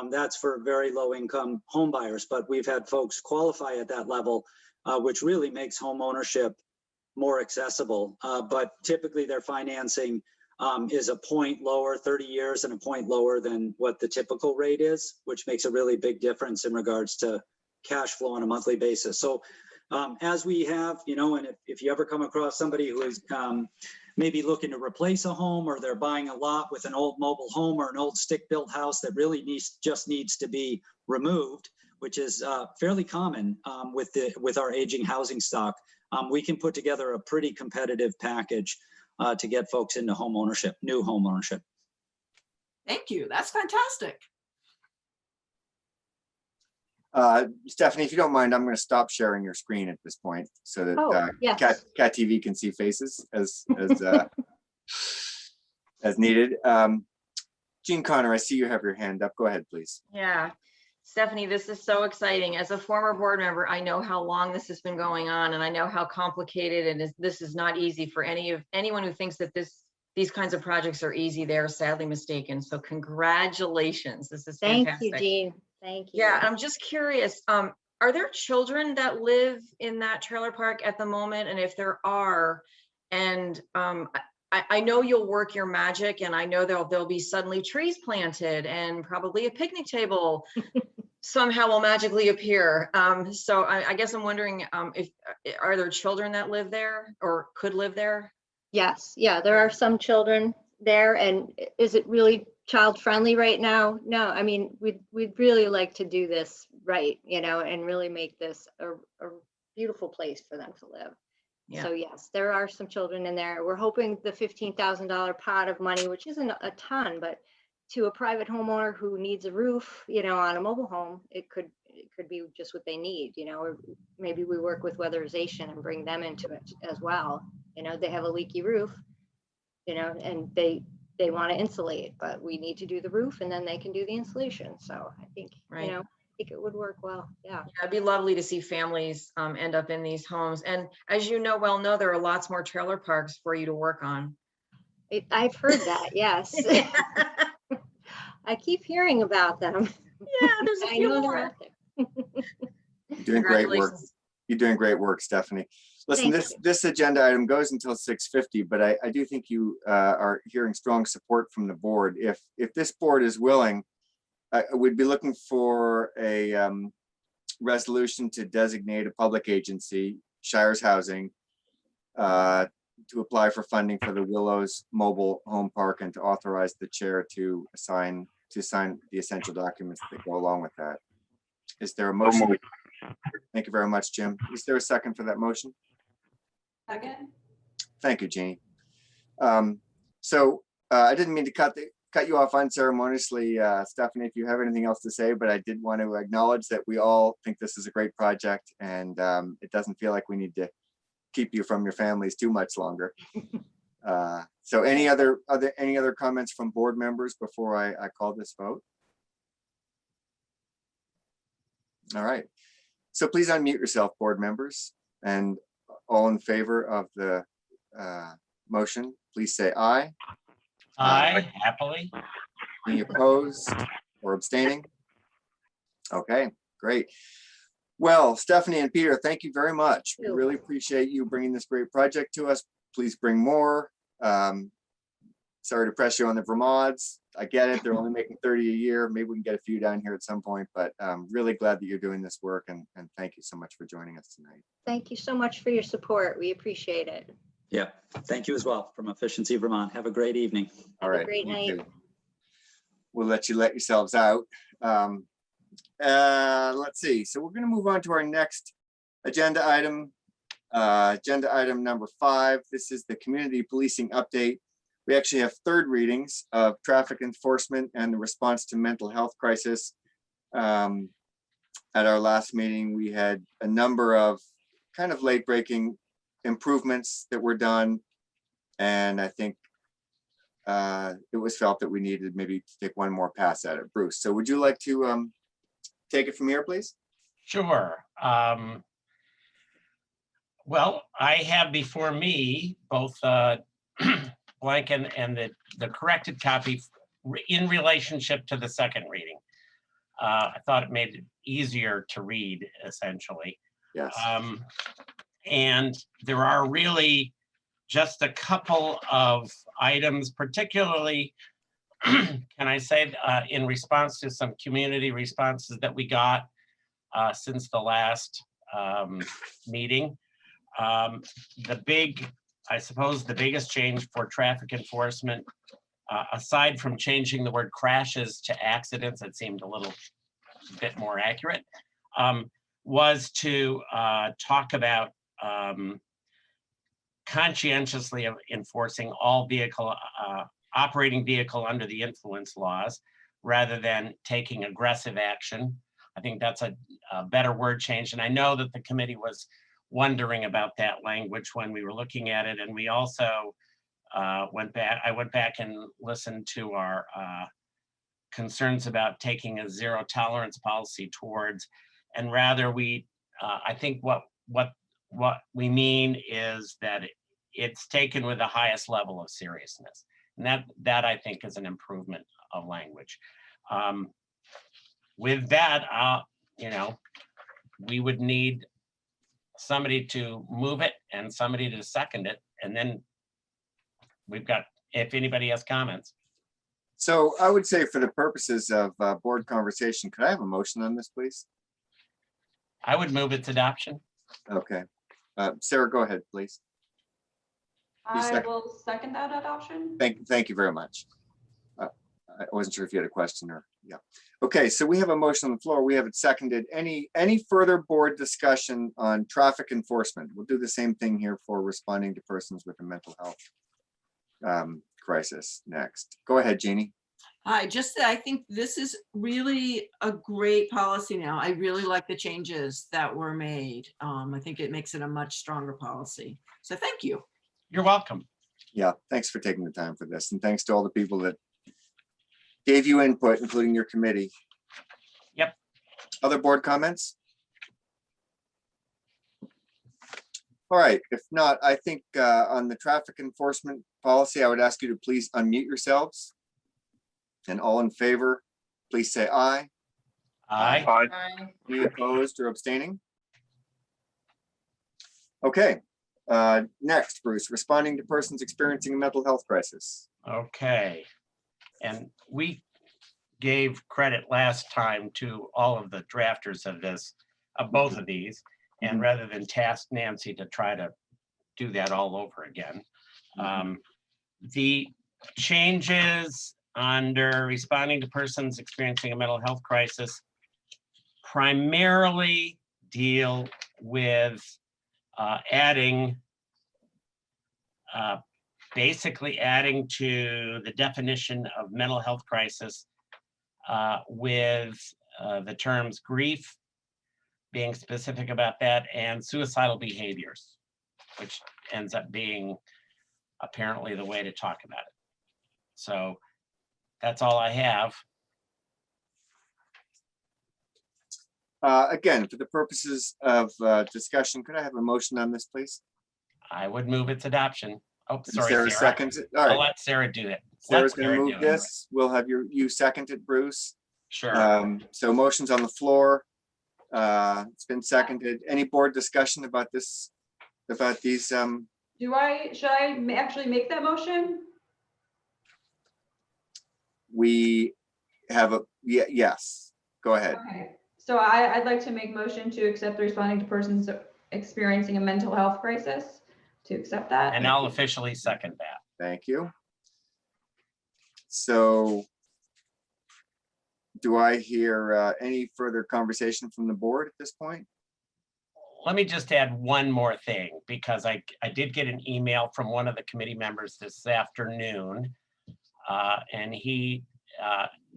That's for very low income home buyers, but we've had folks qualify at that level, which really makes home ownership more accessible. But typically their financing is a point lower, 30 years, and a point lower than what the typical rate is, which makes a really big difference in regards to cash flow on a monthly basis. So as we have, you know, and if you ever come across somebody who is maybe looking to replace a home, or they're buying a lot with an old mobile home or an old stick-built house that really just needs to be removed, which is fairly common with our aging housing stock, we can put together a pretty competitive package to get folks into home ownership, new home ownership. Thank you. That's fantastic. Stephanie, if you don't mind, I'm going to stop sharing your screen at this point so that yes. Cat TV can see faces as as needed. Jean Connor, I see you have your hand up. Go ahead, please. Yeah. Stephanie, this is so exciting. As a former board member, I know how long this has been going on, and I know how complicated and this is not easy for anyone who thinks that these kinds of projects are easy. They're sadly mistaken. So congratulations. This is fantastic. Thank you, Jean. Thank you. Yeah, I'm just curious. Are there children that live in that trailer park at the moment? And if there are, and I know you'll work your magic, and I know there'll be suddenly trees planted and probably a picnic table somehow will magically appear. So I guess I'm wondering if are there children that live there or could live there? Yes, yeah, there are some children there. And is it really child friendly right now? No, I mean, we'd really like to do this right, you know, and really make this a beautiful place for them to live. Yeah. So yes, there are some children in there. We're hoping the $15,000 pot of money, which isn't a ton, but to a private homeowner who needs a roof, you know, on a mobile home, it could be just what they need, you know, or maybe we work with weatherization and bring them into it as well. You know, they have a leaky roof, you know, and they want to insulate, but we need to do the roof and then they can do the insulation. So I think, Right. you know, I think it would work well. Yeah. It'd be lovely to see families end up in these homes. And as you know, there are lots more trailer parks for you to work on. I've heard that. Yes. I keep hearing about them. Yeah, there's a I few know they're more. out there. You're doing great work. Congratulations. You're doing great work, Stephanie. Listen, Thank this agenda item goes until 6:50, but I do think you are hearing strong support from the board. If this board is willing, we'd be looking for a resolution to designate a public agency, Shires Housing, to apply for funding for the Willows Mobile Home Park and to authorize the chair to sign the essential documents that go along with that. Is there a motion? Thank you very much, Jim. Is there a second for that motion? Second. Thank you, Jeannie. So I didn't mean to cut you off unceremoniously, Stephanie, if you have anything else to say, but I did want to acknowledge that we all think this is a great project, and it doesn't feel like we need to keep you from your families too much longer. So any other comments from board members before I call this vote? All right. So please unmute yourself, board members, and all in favor of the motion, please say aye. Aye, happily. Any opposed or abstaining? Okay, great. Well, Stephanie and Peter, thank you very much. We really appreciate you bringing this great project to us. Please bring more. Sorry to press you on the Vermonts. I get it. They're only making 30 a year. Maybe we can get a few down here at some point, but I'm really glad that you're doing this work, and thank you so much for joining us tonight. Thank you so much for your support. We appreciate it. Yeah, thank you as well from Efficiency Vermont. Have a great evening. All Have a right. great you night. too. We'll let you let yourselves out. Let's see. So we're going to move on to our next Agenda item number 5. This is the community policing update. We actually have third readings of traffic enforcement and the response to mental health crisis. At our last meeting, we had a number of kind of late breaking improvements that were done. And I think it was felt that we needed maybe to take one more pass at it. Bruce, so would you like to take it from here, please? Sure. Well, I have before me both blank and the corrected copy in relationship to the second reading. I thought it made it easier to read, essentially. Yes. And there are really just a couple of items, particularly, can I say, in response to some community responses that we got since the last meeting. I suppose the biggest change for traffic enforcement, aside from changing the word crashes to accidents, it seemed a little bit more accurate, was to talk about conscientiously enforcing all operating vehicle under the influence laws, rather than taking aggressive action. I think that's a better word change. And I know that the committee was wondering about that language when we were looking at it. And we also I went back and listened to our concerns about taking a zero tolerance policy towards, and rather I think what we mean is that it's taken with the highest level of seriousness. And that I think is an improvement of language. With that, we would need somebody to move it and somebody to second it. And then we've got, if anybody has comments. So I would say for the purposes of board conversation, could I have a motion on this, please? I would move its adoption. Okay. Sarah, go ahead, please. I will second that adoption. Thank you very much. I wasn't sure if you had a question or, yeah. Okay, so we have a motion on the floor. We have it seconded. Any further board discussion on traffic enforcement? We'll do the same thing here for responding to persons with a mental health crisis next. Go ahead, Jeannie. I think this is really a great policy now. I really like the changes that were made. I think it makes it a much stronger policy. So thank you. You're welcome. Yeah, thanks for taking the time for this. And thanks to all the people that gave you input, including your committee. Yep. Other board comments? All right, if not, I think on the traffic enforcement policy, I would ask you to please unmute yourselves. And all in favor, please say aye. Aye. Aye. Any opposed or abstaining? Okay, next, Bruce, responding to persons experiencing a mental health crisis. Okay. And we gave credit last time to all of the drafters of this, of both of these. And rather than task Nancy to try to do that all over again. The changes under responding to persons experiencing a mental health crisis primarily deal with basically adding to the definition of mental health crisis with the terms grief, being specific about that, and suicidal behaviors, which ends up being apparently the way to talk about it. So that's all I have. Again, for the purposes of discussion, could I have a motion on this, please? I would move its adoption. Oh, And sorry, Sarah Sarah. seconds it. All I'll right, let Sarah do it. Sarah's going to move this. We'll have you second it, Bruce. Sure. So motion's on the floor. It's been seconded. Any board discussion about this, about these? Should I actually make that motion? We have a, yes, go ahead. Okay, so I'd like to make motion to accept responding to persons experiencing a mental health crisis, to accept that. And I'll officially second that. Thank you. So do I hear any further conversation from the board at this point? let me just add one more thing, because I did get an email from one of the committee members this afternoon. And he,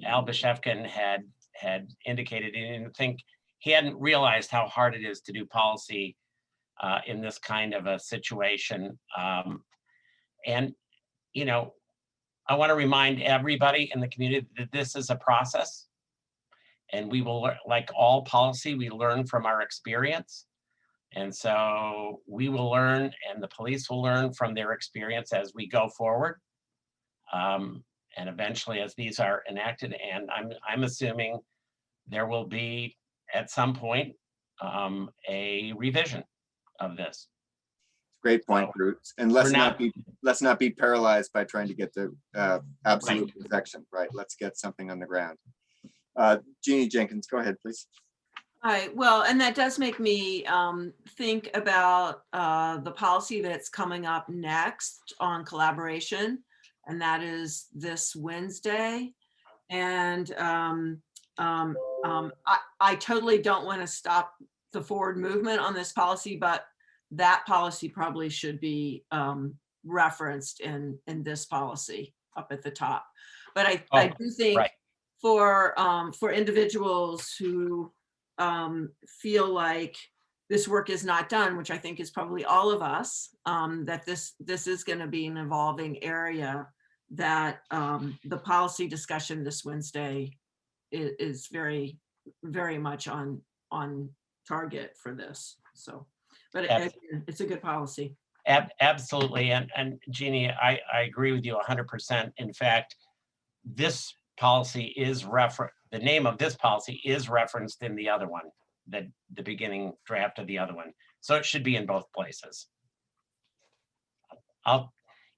Al Bashevkin had indicated he didn't think, he hadn't realized how hard it is to do policy in this kind of a situation. And, you know, I want to remind everybody in the community that this is a process. And we will, like all policy, we learn from our experience. And so we will learn, and the police will learn from their experience as we go forward. And eventually, as these are enacted, and I'm assuming there will be at some point a revision of this. Great point, So, Bruce. And let's not- not be paralyzed by trying to get the absolute perfection, right? Let's get something on the ground. Jeannie Jenkins, go ahead, please. All right, well, and that does make me think about the policy that's coming up next on collaboration, and that is this Wednesday. And I totally don't want to stop the forward movement on this policy, but that policy probably should be referenced in this policy up at the top. But I do think right. for individuals who feel like this work is not done, which I think is probably all of us, that this is going to be an evolving area, that the policy discussion this Wednesday is very, very much on target for this. So, but it's a good policy. Absolutely. And Jeannie, I agree with you 100%. In fact, this policy is the name of this policy is referenced in the other one, the beginning draft of the other one. So it should be in both places.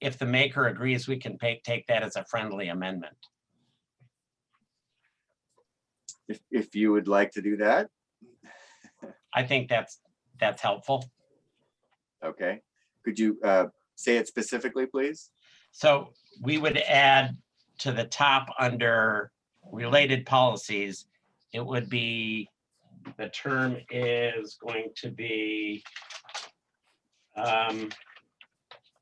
If the maker agrees, we can take that as a friendly amendment. If you would like to do that. I think that's helpful. Okay. Could you say it specifically, please? So we would add to the top under related policies, it would be, the term is going to be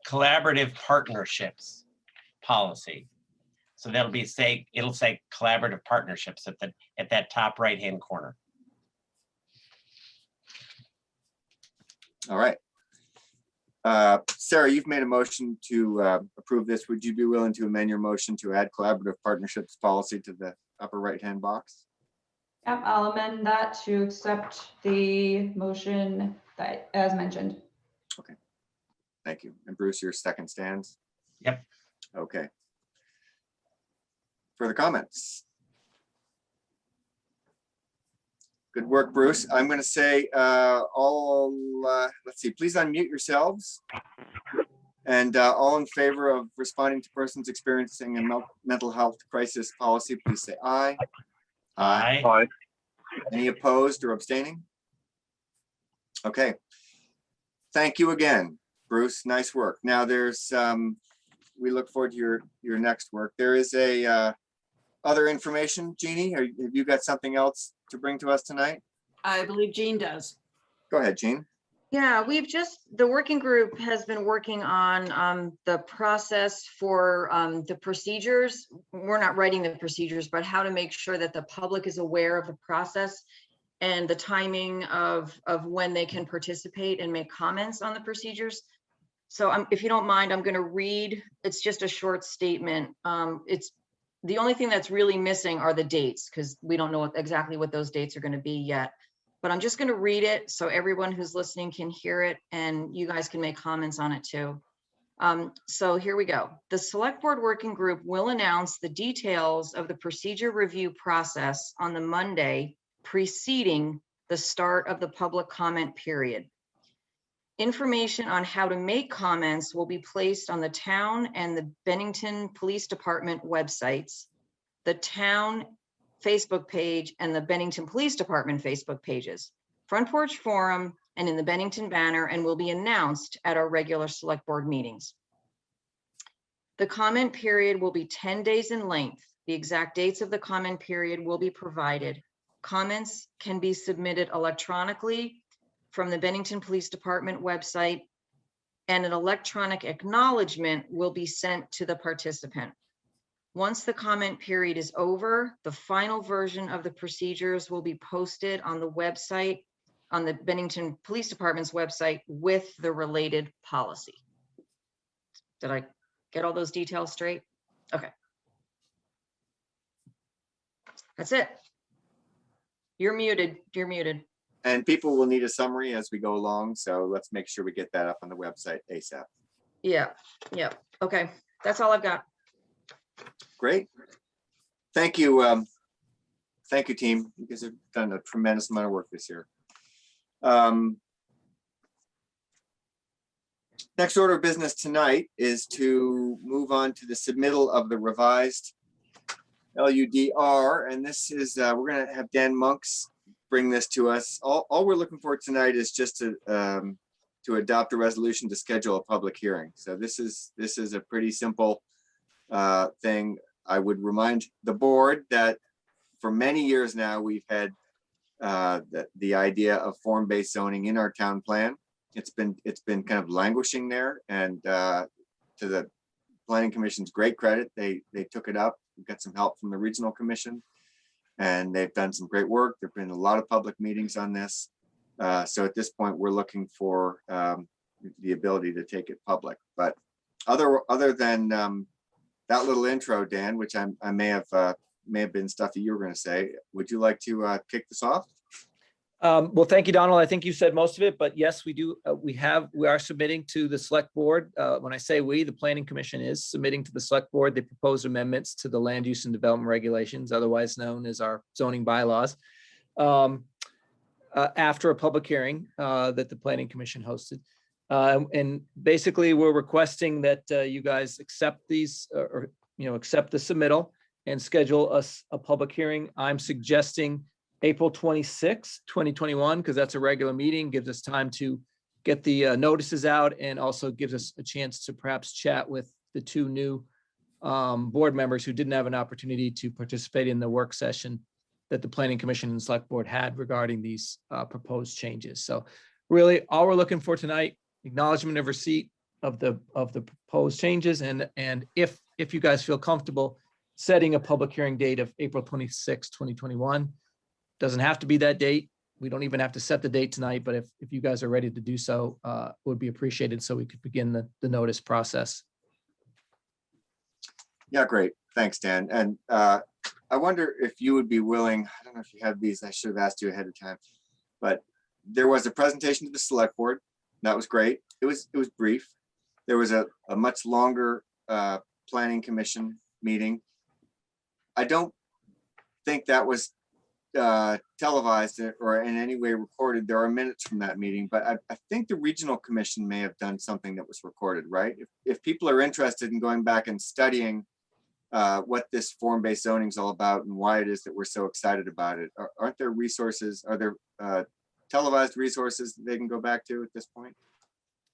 collaborative partnerships policy. So that'll be it'll say collaborative partnerships at that top right-hand corner. All right. Sarah, you've made a motion to approve this. Would you be willing to amend your motion to add collaborative partnerships policy to the upper right-hand box? Yep, I'll amend that to accept the motion that as mentioned. Okay. Thank you. And Bruce, your second stands? Yep. Okay. Further comments? Good work, Bruce. I'm going to say let's see, please unmute yourselves. And all in favor of responding to persons experiencing a mental health crisis policy, please say aye. Aye. Aye. Any opposed or abstaining? Okay. Thank you again, Bruce. Nice work. Now there's, we look forward to your next work. There is other information, Jeannie. Have you got something else to bring to us tonight? I believe Jean does. Go ahead, Jean. Yeah, the working group has been working on the process for the procedures. We're not writing the procedures, but how to make sure that the public is aware of the process and the timing of when they can participate and make comments on the procedures. So if you don't mind, I'm going to read, it's just a short statement. It's the only thing that's really missing are the dates, because we don't know exactly what those dates are going to be yet. But I'm just going to read it so everyone who's listening can hear it and you guys can make comments on it too. So here we go. The Select Board Working Group will announce the details of the procedure review process on the Monday preceding the start of the public comment period. Information on how to make comments will be placed on the town and the Bennington Police Department websites, the town Facebook page, and the Bennington Police Department Facebook pages, Front Porch Forum, and in the Bennington Banner, and will be announced at our regular Select Board meetings. The comment period will be 10 days in length. The exact dates of the comment period will be provided. Comments can be submitted electronically from the Bennington Police Department website, and an electronic acknowledgement will be sent to the participant. Once the comment period is over, the final version of the procedures will be posted on the website, on the Bennington Police Department's website with the related policy. Did I get all those details straight? Okay. That's it. You're muted. You're muted. And people will need a summary as we go along. So let's make sure we get that up on the website ASAP. Yeah. Yeah. Okay. That's all I've got. Great. Thank you. Thank you, team. You guys have done a tremendous amount of work this year. Next order of business tonight is to move on to the submittal of the revised LUDR. And this is, we're going to have Dan Monks bring this to us. All we're looking for tonight is just to adopt a resolution to schedule a public hearing. So this is a pretty simple thing. I would remind the board that for many years now, we've had the idea of form-based zoning in our town plan. It's been kind of languishing there, and to the Planning Commission's great credit, they took it up. We got some help from the Regional Commission, and they've done some great work. There've been a lot of public meetings on this. So at this point, we're looking for the ability to take it public. But other than that little intro, Dan, which I may have been stuff that you were going to say, would you like to kick this off? Well, thank you, Donald. I think you said most of it, but yes, we do. We are submitting to the select board. When I say we, the Planning Commission is submitting to the select board the proposed amendments to the land use and development regulations, otherwise known as our zoning bylaws, after a public hearing that the Planning Commission hosted. And basically, we're requesting that you guys accept these, or accept the submittal and schedule us a public hearing. I'm suggesting April 26, 2021, because that's a regular meeting, gives us time to get the notices out, and also gives us a chance to perhaps chat with the two new board members who didn't have an opportunity to participate in the work session that the Planning Commission and Select Board had regarding these proposed changes. So really, all we're looking for tonight, acknowledgement of receipt of the proposed changes, and if you guys feel comfortable setting a public hearing date of April 26, 2021. Doesn't have to be that date. We don't even have to set the date tonight, but if you guys are ready to do so, would be appreciated so we could begin the notice process. Yeah, great. Thanks, Dan. And I wonder if you would be willing, I don't know if you have these, I should have asked you ahead of time, but there was a presentation to the select board. That was great. It was brief. There was a much longer Planning Commission meeting. I don't think that was televised or in any way recorded. There are minutes from that meeting, but I think the Regional Commission may have done something that was recorded, right? If people are interested in going back and studying what this form-based zoning is all about and why it is that we're so excited about it, aren't there resources? Are there televised resources that they can go back to at this point?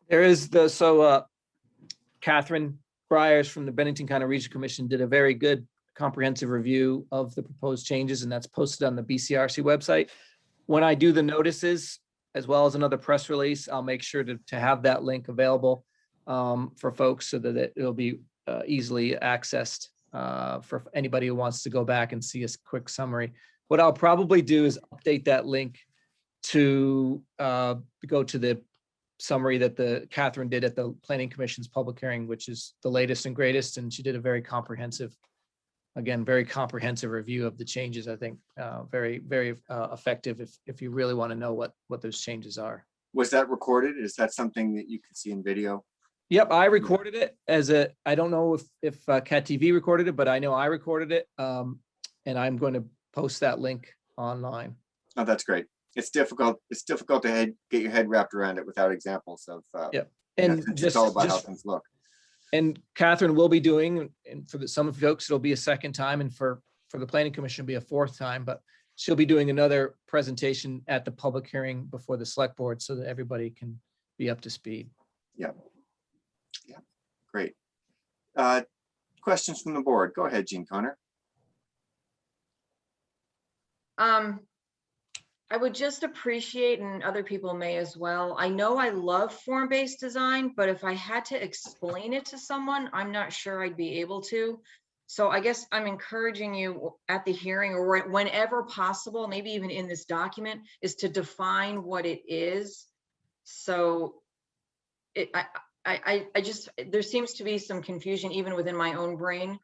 There is Catherine Briers from the Bennington County Regional Commission did a very good comprehensive review of the proposed changes, and that's posted on the BCRC website. When I do the notices, as well as another press release, I'll make sure to have that link available for folks so that it'll be easily accessed for anybody who wants to go back and see a quick summary. What I'll probably do is update that link to go to the summary that Catherine did at the Planning Commission's public hearing, which is the latest and greatest, and she did a very comprehensive review of the changes. I think very effective if you really want to know what those changes are. Was that recorded? Is that something that you can see in video? Yep, I recorded it I don't know if Cat TV recorded it, but I know I recorded it, and I'm going to post that link online. Oh, that's great. It's difficult to get your head wrapped around it without examples of. Yep, and it's all about how things look. And Catherine will be doing, and for some of folks, it'll be a second time, and for the Planning Commission, it'll be a fourth time, but she'll be doing another presentation at the public hearing before the Select Board so that everybody can be up to speed. Yeah. Yeah, great. Questions from the board? Go ahead, Jean Connor. I would just appreciate, and other people may as well, I know I love form-based design, but if I had to explain it to someone, I'm not sure I'd be able to. So I guess I'm encouraging you at the hearing or whenever possible, maybe even in this document, is to define what it is. So I just, there seems to be some confusion even within my own brain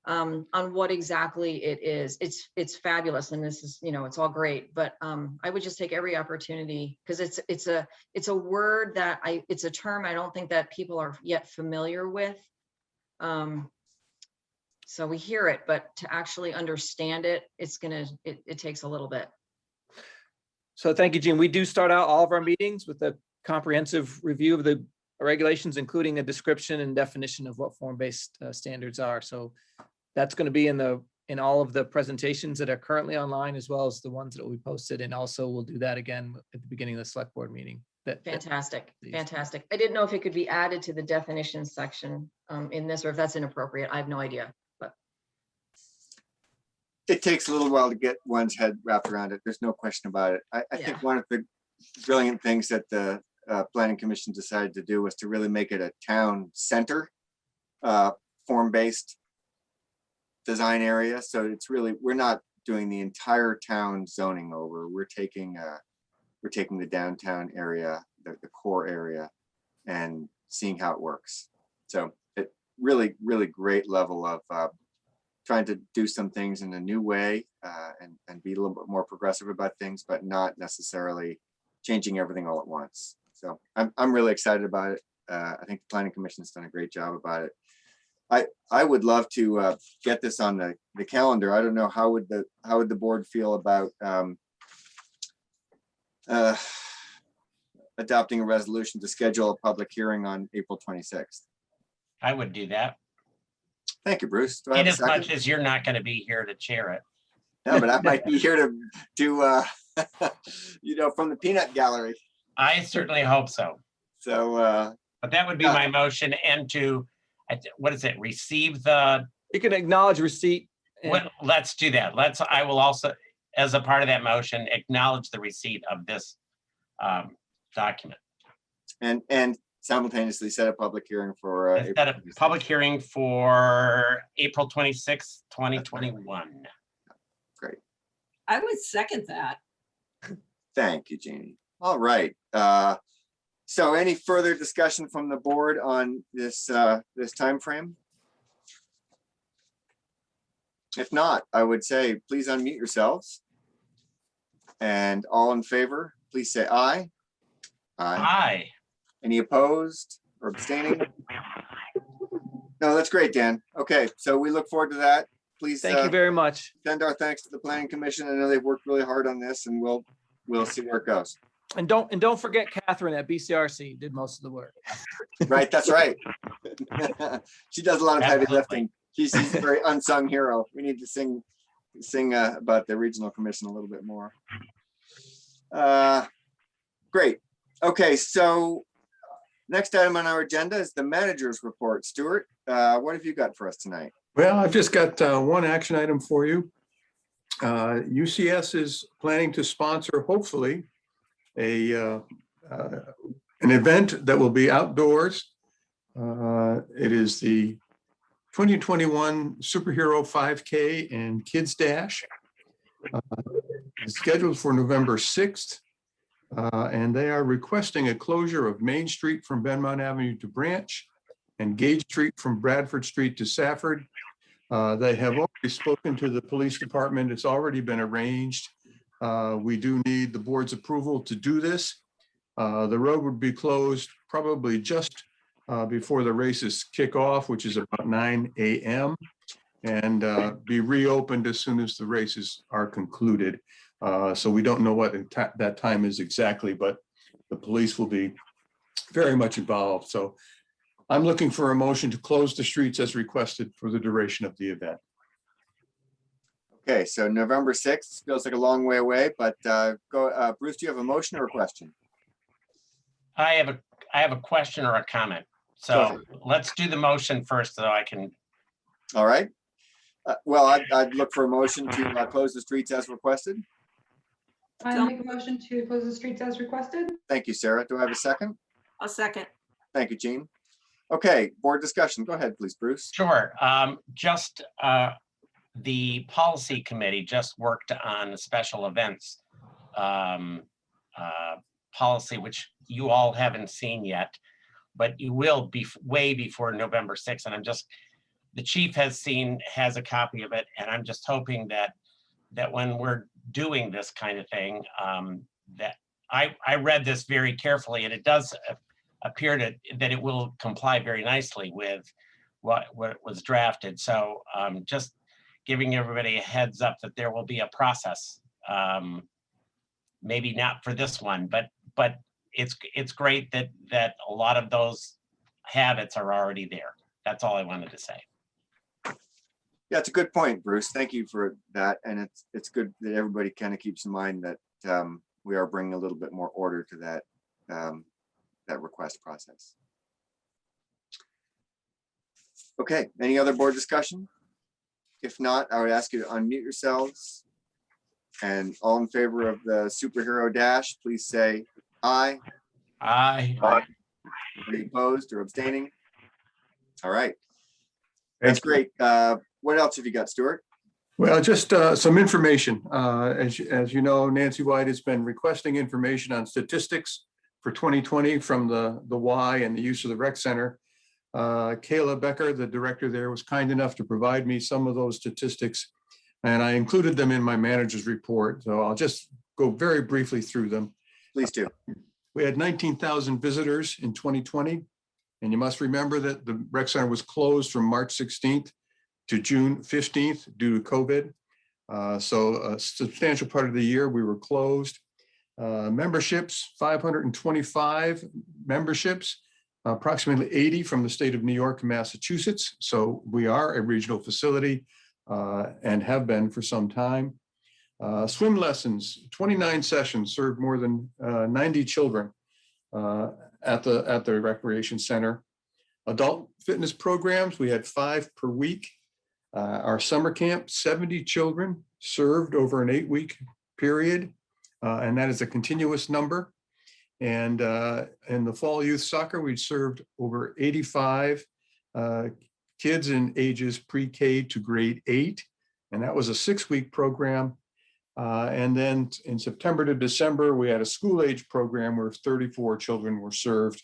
on what exactly it is. It's fabulous, and this is, it's all great, but I would just take every opportunity, because it's a word that it's a term I don't think that people are yet familiar with. So we hear it, but to actually understand it, it takes a little bit. So thank you, Jean. We do start out all of our meetings with a comprehensive review of the regulations, including a description and definition of what form-based standards are. So that's going to be in all of the presentations that are currently online, as well as the ones that will be posted. And also we'll do that again at the beginning of the select board meeting. Fantastic. Fantastic. I didn't know if it could be added to the definitions section in this, or if that's inappropriate. I have no idea, but. It takes a little while to get one's head wrapped around it. There's no question about it. I think one of the brilliant things that the Planning Commission decided to do was to really make it a town center form-based design area. So it's really, we're not doing the entire town zoning over. We're taking the downtown area, the core area, and seeing how it works. So it really great level of trying to do some things in a new way and be a little bit more progressive about things, but not necessarily changing everything all at once. So I'm really excited about it. I think the Planning Commission has done a great job about it. I would love to get this on the calendar. I don't know, how would the board feel about adopting a resolution to schedule a public hearing on April 26th? I would do that. Thank you, Bruce. Do I have In a as second? much as you're not going to be here to chair it. No, but I might be here to from the peanut gallery. I certainly hope so. So, but that would be my motion, and to, what is it, receive the. You can acknowledge receipt. Let's do that. I will also, as a part of that motion, acknowledge the receipt of this document. And simultaneously set a public hearing for Set a public hearing for April 26th, 2021. Great. I would second that. Thank you, Jeannie. All right. So any further discussion from the board on this time frame? If not, I would say please unmute yourselves. And all in favor, please say aye. Aye. Any opposed or abstaining? No, that's great, Dan. Okay, so we look forward to that. Please. Thank you very much. Send our thanks to the Planning Commission. I know they've worked really hard on this, and we'll see where it goes. And don't forget Catherine at BCRC did most of the work. Right, that's right. She does a lot of heavy Absolutely. lifting. She's a very unsung hero. We need to sing about the regional commission a little bit more. Great. Okay, so next item on our agenda is the manager's report. Stuart, what have you got for us tonight? Well, I've just got one action item for you. UCS is planning to sponsor, hopefully, an event that will be outdoors. It is the 2021 Superhero 5K and Kids Dash. It's scheduled for November 6th. And they are requesting a closure of Main Street from Benmont Avenue to Branch and Gage Street from Bradford Street to Safford. They have already spoken to the police department. It's already been arranged. We do need the board's approval to do this. The road would be closed probably just before the races kick off, which is about 9 a.m. and be reopened as soon as the races are concluded. So we don't know what that time is exactly, but the police will be very much involved. So I'm looking for a motion to close the streets as requested for the duration of the event. Okay, so November 6th feels like a long way away, but Bruce, do you have a motion or a question? I have a question or a comment. So let's do the motion first, so I can. All right. Well, I'd look for a motion to close the streets as requested. I make a motion to close the streets as requested. Thank you, Sarah. Do I have a second? A second. Thank you, Jean. Okay, board discussion. Go ahead, please, Bruce. Sure. The policy committee just worked on the special events policy, which you all haven't seen yet, but you will be way before November 6th. And the chief has a copy of it. And I'm just hoping that when we're doing this kind of thing, that I read this very carefully, and it does appear that it will comply very nicely with what was drafted. So just giving everybody a heads up that there will be a process. Maybe not for this one, but it's great that a lot of those habits are already there. That's all I wanted to say. Yeah, it's a good point, Bruce. Thank you for that. And it's good that everybody kind of keeps in mind that we are bringing a little bit more order to that request process. Okay, any other board discussion? If not, I would ask you to unmute yourselves. And all in favor of the superhero dash, please say aye. Aye. Any opposed or abstaining? All right. That's great. What else have you got, Stuart? Well, just some information. As you know, Nancy White has been requesting information on statistics for 2020 from the Y and the use of the rec center. Kayla Becker, the director there, was kind enough to provide me some of those statistics, and I included them in my manager's report. So I'll just go very briefly through them. Please do. We had 19,000 visitors in 2020. And you must remember that the rec center was closed from March 16th to June 15th due to COVID. So a substantial part of the year we were closed. Memberships, 525 memberships, approximately 80 from the state of New York and Massachusetts. So we are a regional facility and have been for some time. Swim lessons, 29 sessions, served more than 90 children at the recreation center. Adult fitness programs, we had 5 per week. Our summer camp, 70 children served over an 8-week period, and that is a continuous number. And in the fall youth soccer, we served over 85 kids in ages pre-K to grade 8, and that was a 6-week program. And then in September to December, we had a school age program where 34 children were served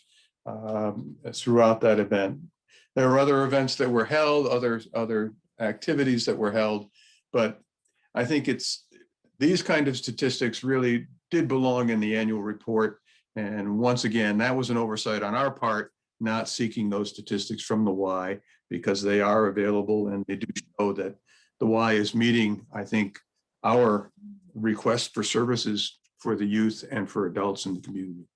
throughout that event. There were other events that were held, other activities that were held, but I think these kind of statistics really did belong in the annual report. And once again, that was an oversight on our part, not seeking those statistics from the Y, because they are available and they do show that the Y is meeting, I think, our request for services for the youth and for adults in the community.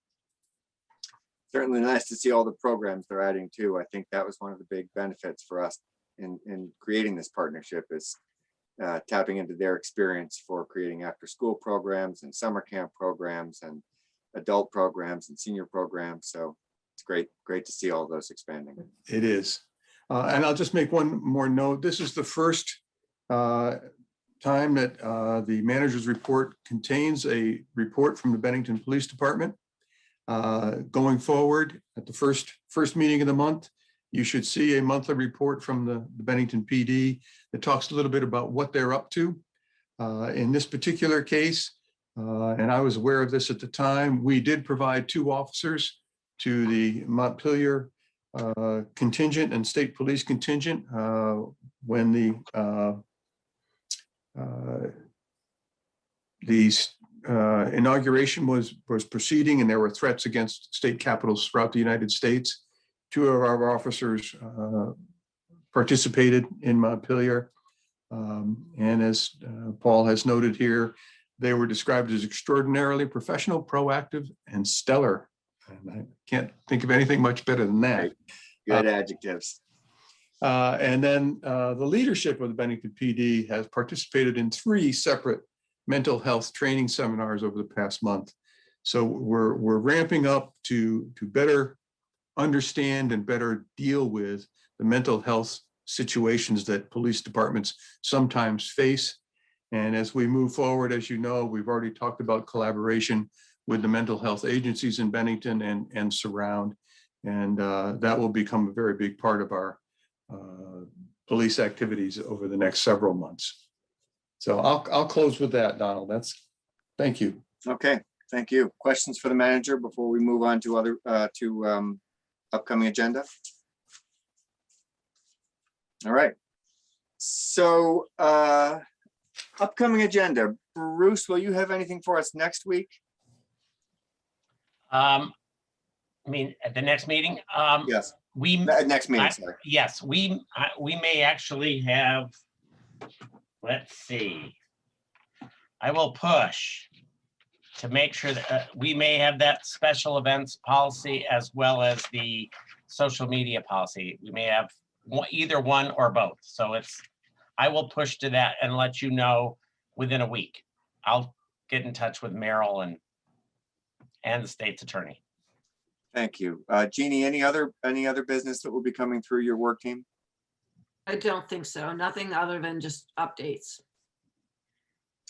Certainly nice to see all the programs they're adding too. I think that was one of the big benefits for us in creating this partnership, is tapping into their experience for creating after school programs and summer camp programs and adult programs and senior programs. So it's great to see all those expanding. It is. And I'll just make one more note. This is the first time that the manager's report contains a report from the Bennington Police Department. Going forward, at the first meeting of the month, you should see a monthly report from the Bennington PD that talks a little bit about what they're up to. In this particular case, and I was aware of this at the time, we did provide 2 officers to the Montpelier contingent and state police contingent when the inauguration was proceeding and there were threats against state capitals throughout the United States. 2 of our officers participated in Montpelier. And as Paul has noted here, they were described as extraordinarily professional, proactive, and stellar. And I can't think of anything much better than that. Good adjectives. And then the leadership of the Bennington PD has participated in 3 separate mental health training seminars over the past month. So we're ramping up to better understand and better deal with the mental health situations that police departments sometimes face. And as we move forward, as you know, we've already talked about collaboration with the mental health agencies in Bennington and surround. And that will become a very big part of our police activities over the next several months. So I'll close with that, Donald. Thank you. Okay, thank you. Questions for the manager before we move on to other upcoming agenda? All right. So upcoming agenda. Bruce, will you have anything for us next week? I mean, at the next meeting? Yes. Next meeting, sorry. Yes, we may actually have, let's see. I will push to make sure that we may have that special events policy as well as the social media policy. We may have either one or both. So I will push to that and let you know within a week. I'll get in touch with Merrill and the state's attorney. Thank you. Jeannie, any other business that will be coming through your work team? I don't think so. Nothing other than just updates.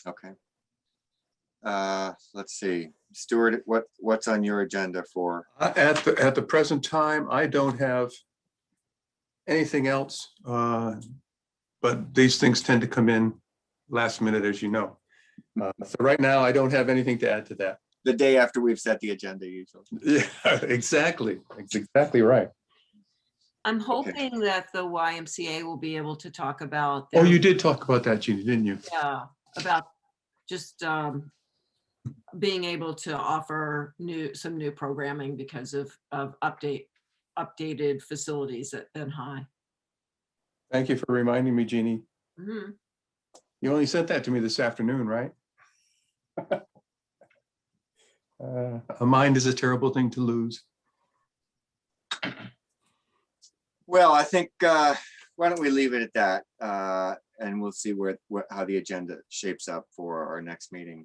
Okay. Let's see. Stuart, what's on your agenda for? At the present time, I don't have anything else, but these things tend to come in last minute, as you know. So right now, I don't have anything to add to that. The day after we've set the agenda, usually. Yeah, exactly. That's exactly right. I'm hoping that the YMCA will be able to talk about. Oh, you did talk about that, Jeannie, didn't you? Yeah, about just being able to offer some new programming because of updated facilities at Ben High. Thank you for reminding me, Jeannie. Mm-hmm. You only sent that to me this afternoon, right? A mind is a terrible thing to lose. Well, I think, why don't we leave it at that? And we'll see how the agenda shapes up for our next meeting.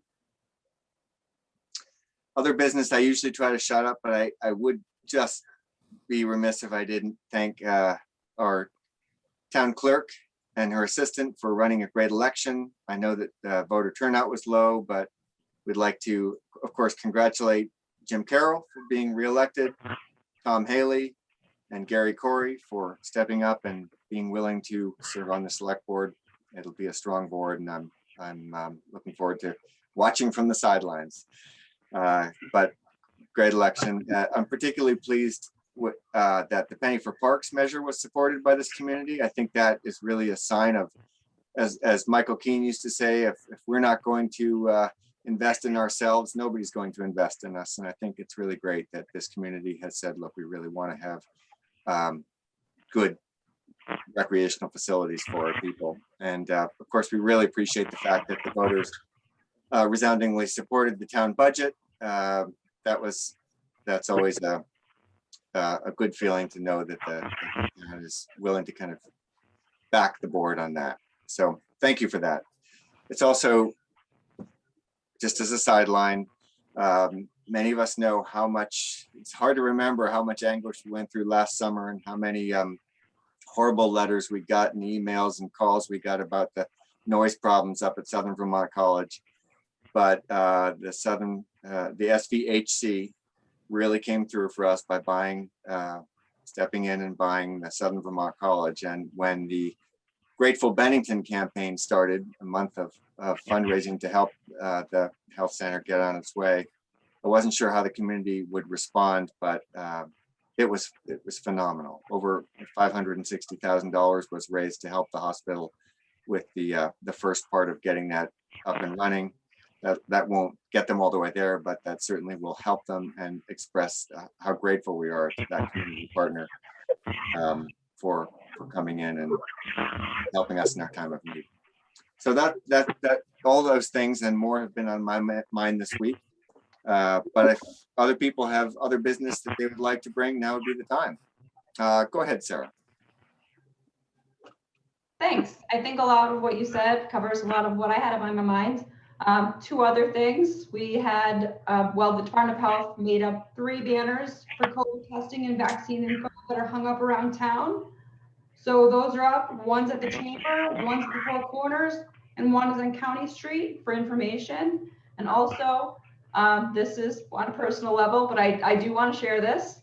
Other business, I usually try to shut up, but I would just be remiss if I didn't thank our town clerk and her assistant for running a great election. I know that voter turnout was low, but we'd like to, of course, congratulate Jim Carroll for being reelected, Tom Haley, and Gary Corey for stepping up and being willing to serve on the select board. It'll be a strong board, and I'm looking forward to watching from the sidelines. But great election. I'm particularly pleased with, that the Penny for Parks measure was supported by this community. I think that is really a sign of, as Michael Keane used to say, if we're not going to invest in ourselves, nobody's going to invest in us. And I think it's really great that this community has said, look, we really want to have good recreational facilities for our people. And of course, we really appreciate the fact that the voters resoundingly supported the town budget. That's always a good feeling to know that the town is willing to kind of back the board on that. So thank you for that. It's also, just as a sideline, many of us know how much, it's hard to remember how much anguish we went through last summer and how many horrible letters we got and emails and calls we got about the noise problems up at Southern Vermont College. But the SVHC really came through for us by stepping in and buying the Southern Vermont College. And when the Grateful Bennington campaign started, a month of fundraising to help the health center get on its way, I wasn't sure how the community would respond, but it was phenomenal. Over $560,000 was raised to help the hospital with the first part of getting that up and running. That won't get them all the way there, but that certainly will help them and express how grateful we are to that community partner for coming in and helping us in our time of need. So that all those things and more have been on my mind this week. But if other people have other business that they would like to bring, now would be the time. Go ahead, Sarah. Thanks. I think a lot of what you said covers a lot of what I had on my mind. Two other things. We had, the Department of Health made up 3 banners for COVID testing and vaccine info that are hung up around town. So those are up. One's at the chamber, one's at the 4 corners, and one is on County Street for information. And also, this is on a personal level, but I do want to share this.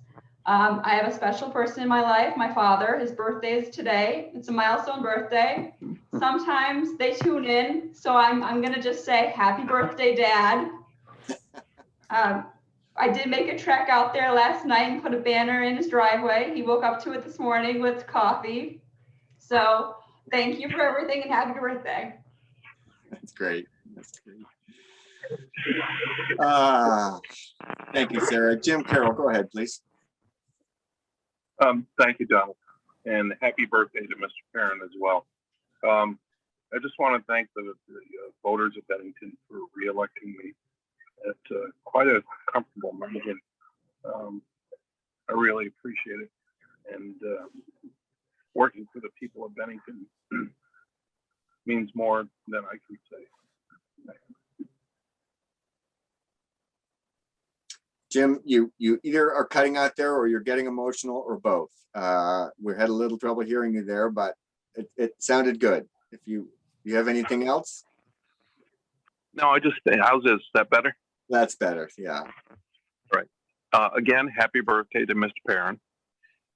I have a special person in my life, my father. His birthday is today. It's a milestone birthday. Sometimes they tune in, so I'm gonna just say happy birthday, Dad. I did make a trek out there last night and put a banner in his driveway. He woke up to it this morning with coffee. So thank you for everything and happy birthday. That's great. That's great. Thank you, Sarah. Jim Carroll, go ahead, please. Thank you, Donald, and happy birthday to Mr. Perrin as well. I just want to thank the voters of Bennington for re-electing me at quite a comfortable margin. I really appreciate it, and working for the people of Bennington means more than I can say. Jim, you either are cutting out there or you're getting emotional or both. We had a little trouble hearing you there, but it sounded good. If you have anything else? No, how's this? Is that better? That's better, yeah. Right. Again, happy birthday to Mr. Perrin.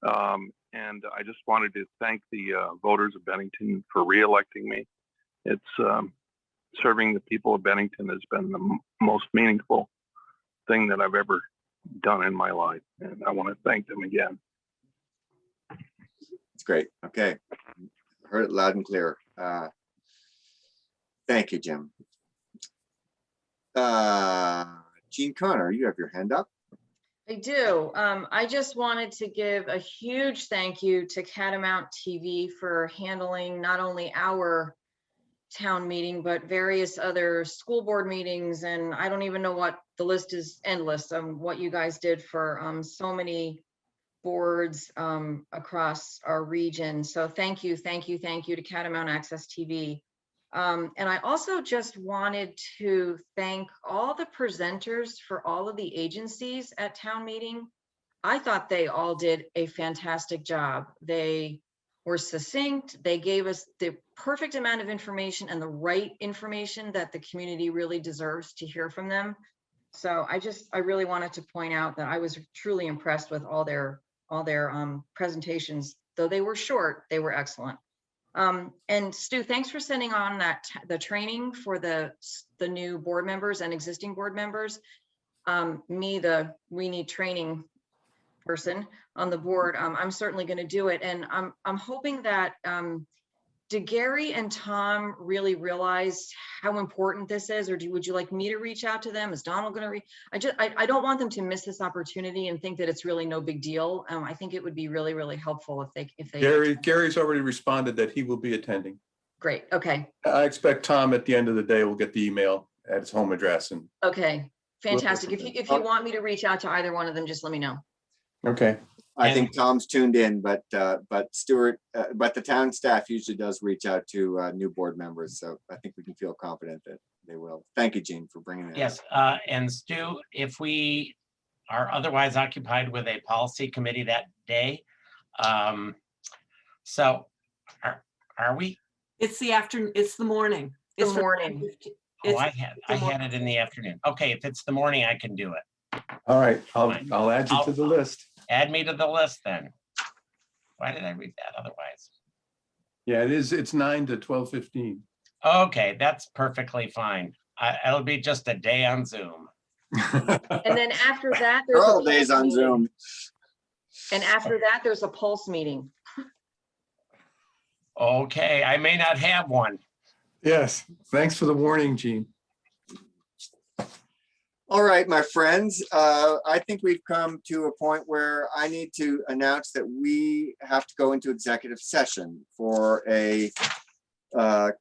And I just wanted to thank the voters of Bennington for re-electing me. It's serving the people of Bennington has been the most meaningful thing that I've ever done in my life. And I want to thank them again. It's great. Okay. Heard it loud and clear. Thank you, Jim. Jean Connor, you have your hand up. I do. I just wanted to give a huge thank you to Catamount TV for handling not only our town meeting, but various other school board meetings. And I don't even know what the list is, endless, what you guys did for so many boards across our region. So thank you to Catamount Access TV. And I also just wanted to thank all the presenters for all of the agencies at town meeting. I thought they all did a fantastic job. They were succinct. They gave us the perfect amount of information and the right information that the community really deserves to hear from them. So I really wanted to point out that I was truly impressed with all their presentations. Though they were short, they were excellent. And Stu, thanks for sending on the training for the new board members and existing board members. We need training person on the board. I'm certainly going to do it, and I'm hoping that did Gary and Tom really realize how important this is, or would you like me to reach out to them? Is Donald going to I don't want them to miss this opportunity and think that it's really no big deal. I think it would be really, really helpful if they Gary's already responded that he will be attending. Great. Okay. I expect Tom at the end of the day will get the email at his home address. And okay, fantastic. If you want me to reach out to either one of them, just let me know. Okay. I think Tom's tuned in, but Stuart, but the town staff usually does reach out to new board members. So I think we can feel confident that they will. Thank you, Jean, for bringing that. Yes, and Stu, if we are otherwise occupied with a policy committee that day, so are we? It's the afternoon. It's the morning. It's the morning. Oh, I had it in the afternoon. Okay, if it's the morning, I can do it. All right, I'll add you to the list. Add me to the list then. Why did I read that otherwise? Yeah, it is. It's 9 to 12:15. Okay, that's perfectly fine. It'll be just a day on Zoom. And then after that, there's all days on Zoom. And after that, there's a pulse meeting. Okay, I may not have one. Yes, thanks for the warning, Jean. All right, my friends, I think we've come to a point where I need to announce that we have to go into executive session for a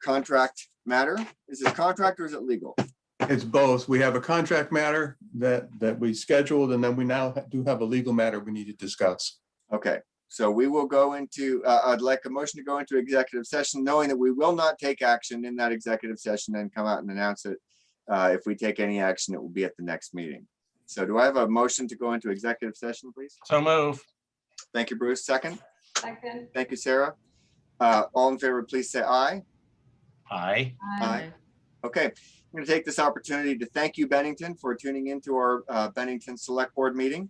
contract matter. Is it contract or is it legal? It's both. We have a contract matter that we scheduled, and then we now do have a legal matter we need to discuss. Okay, so we will go into, I'd like a motion to go into executive session, knowing that we will not take action in that executive session and come out and announce it. If we take any action, it will be at the next meeting. So do I have a motion to go into executive session, please? So move. Thank you, Bruce. Second. Second. Thank you, Sarah. All in favor, please say aye. Aye. Aye. Okay, I'm going to take this opportunity to thank you, Bennington, for tuning into our Bennington Select Board meeting.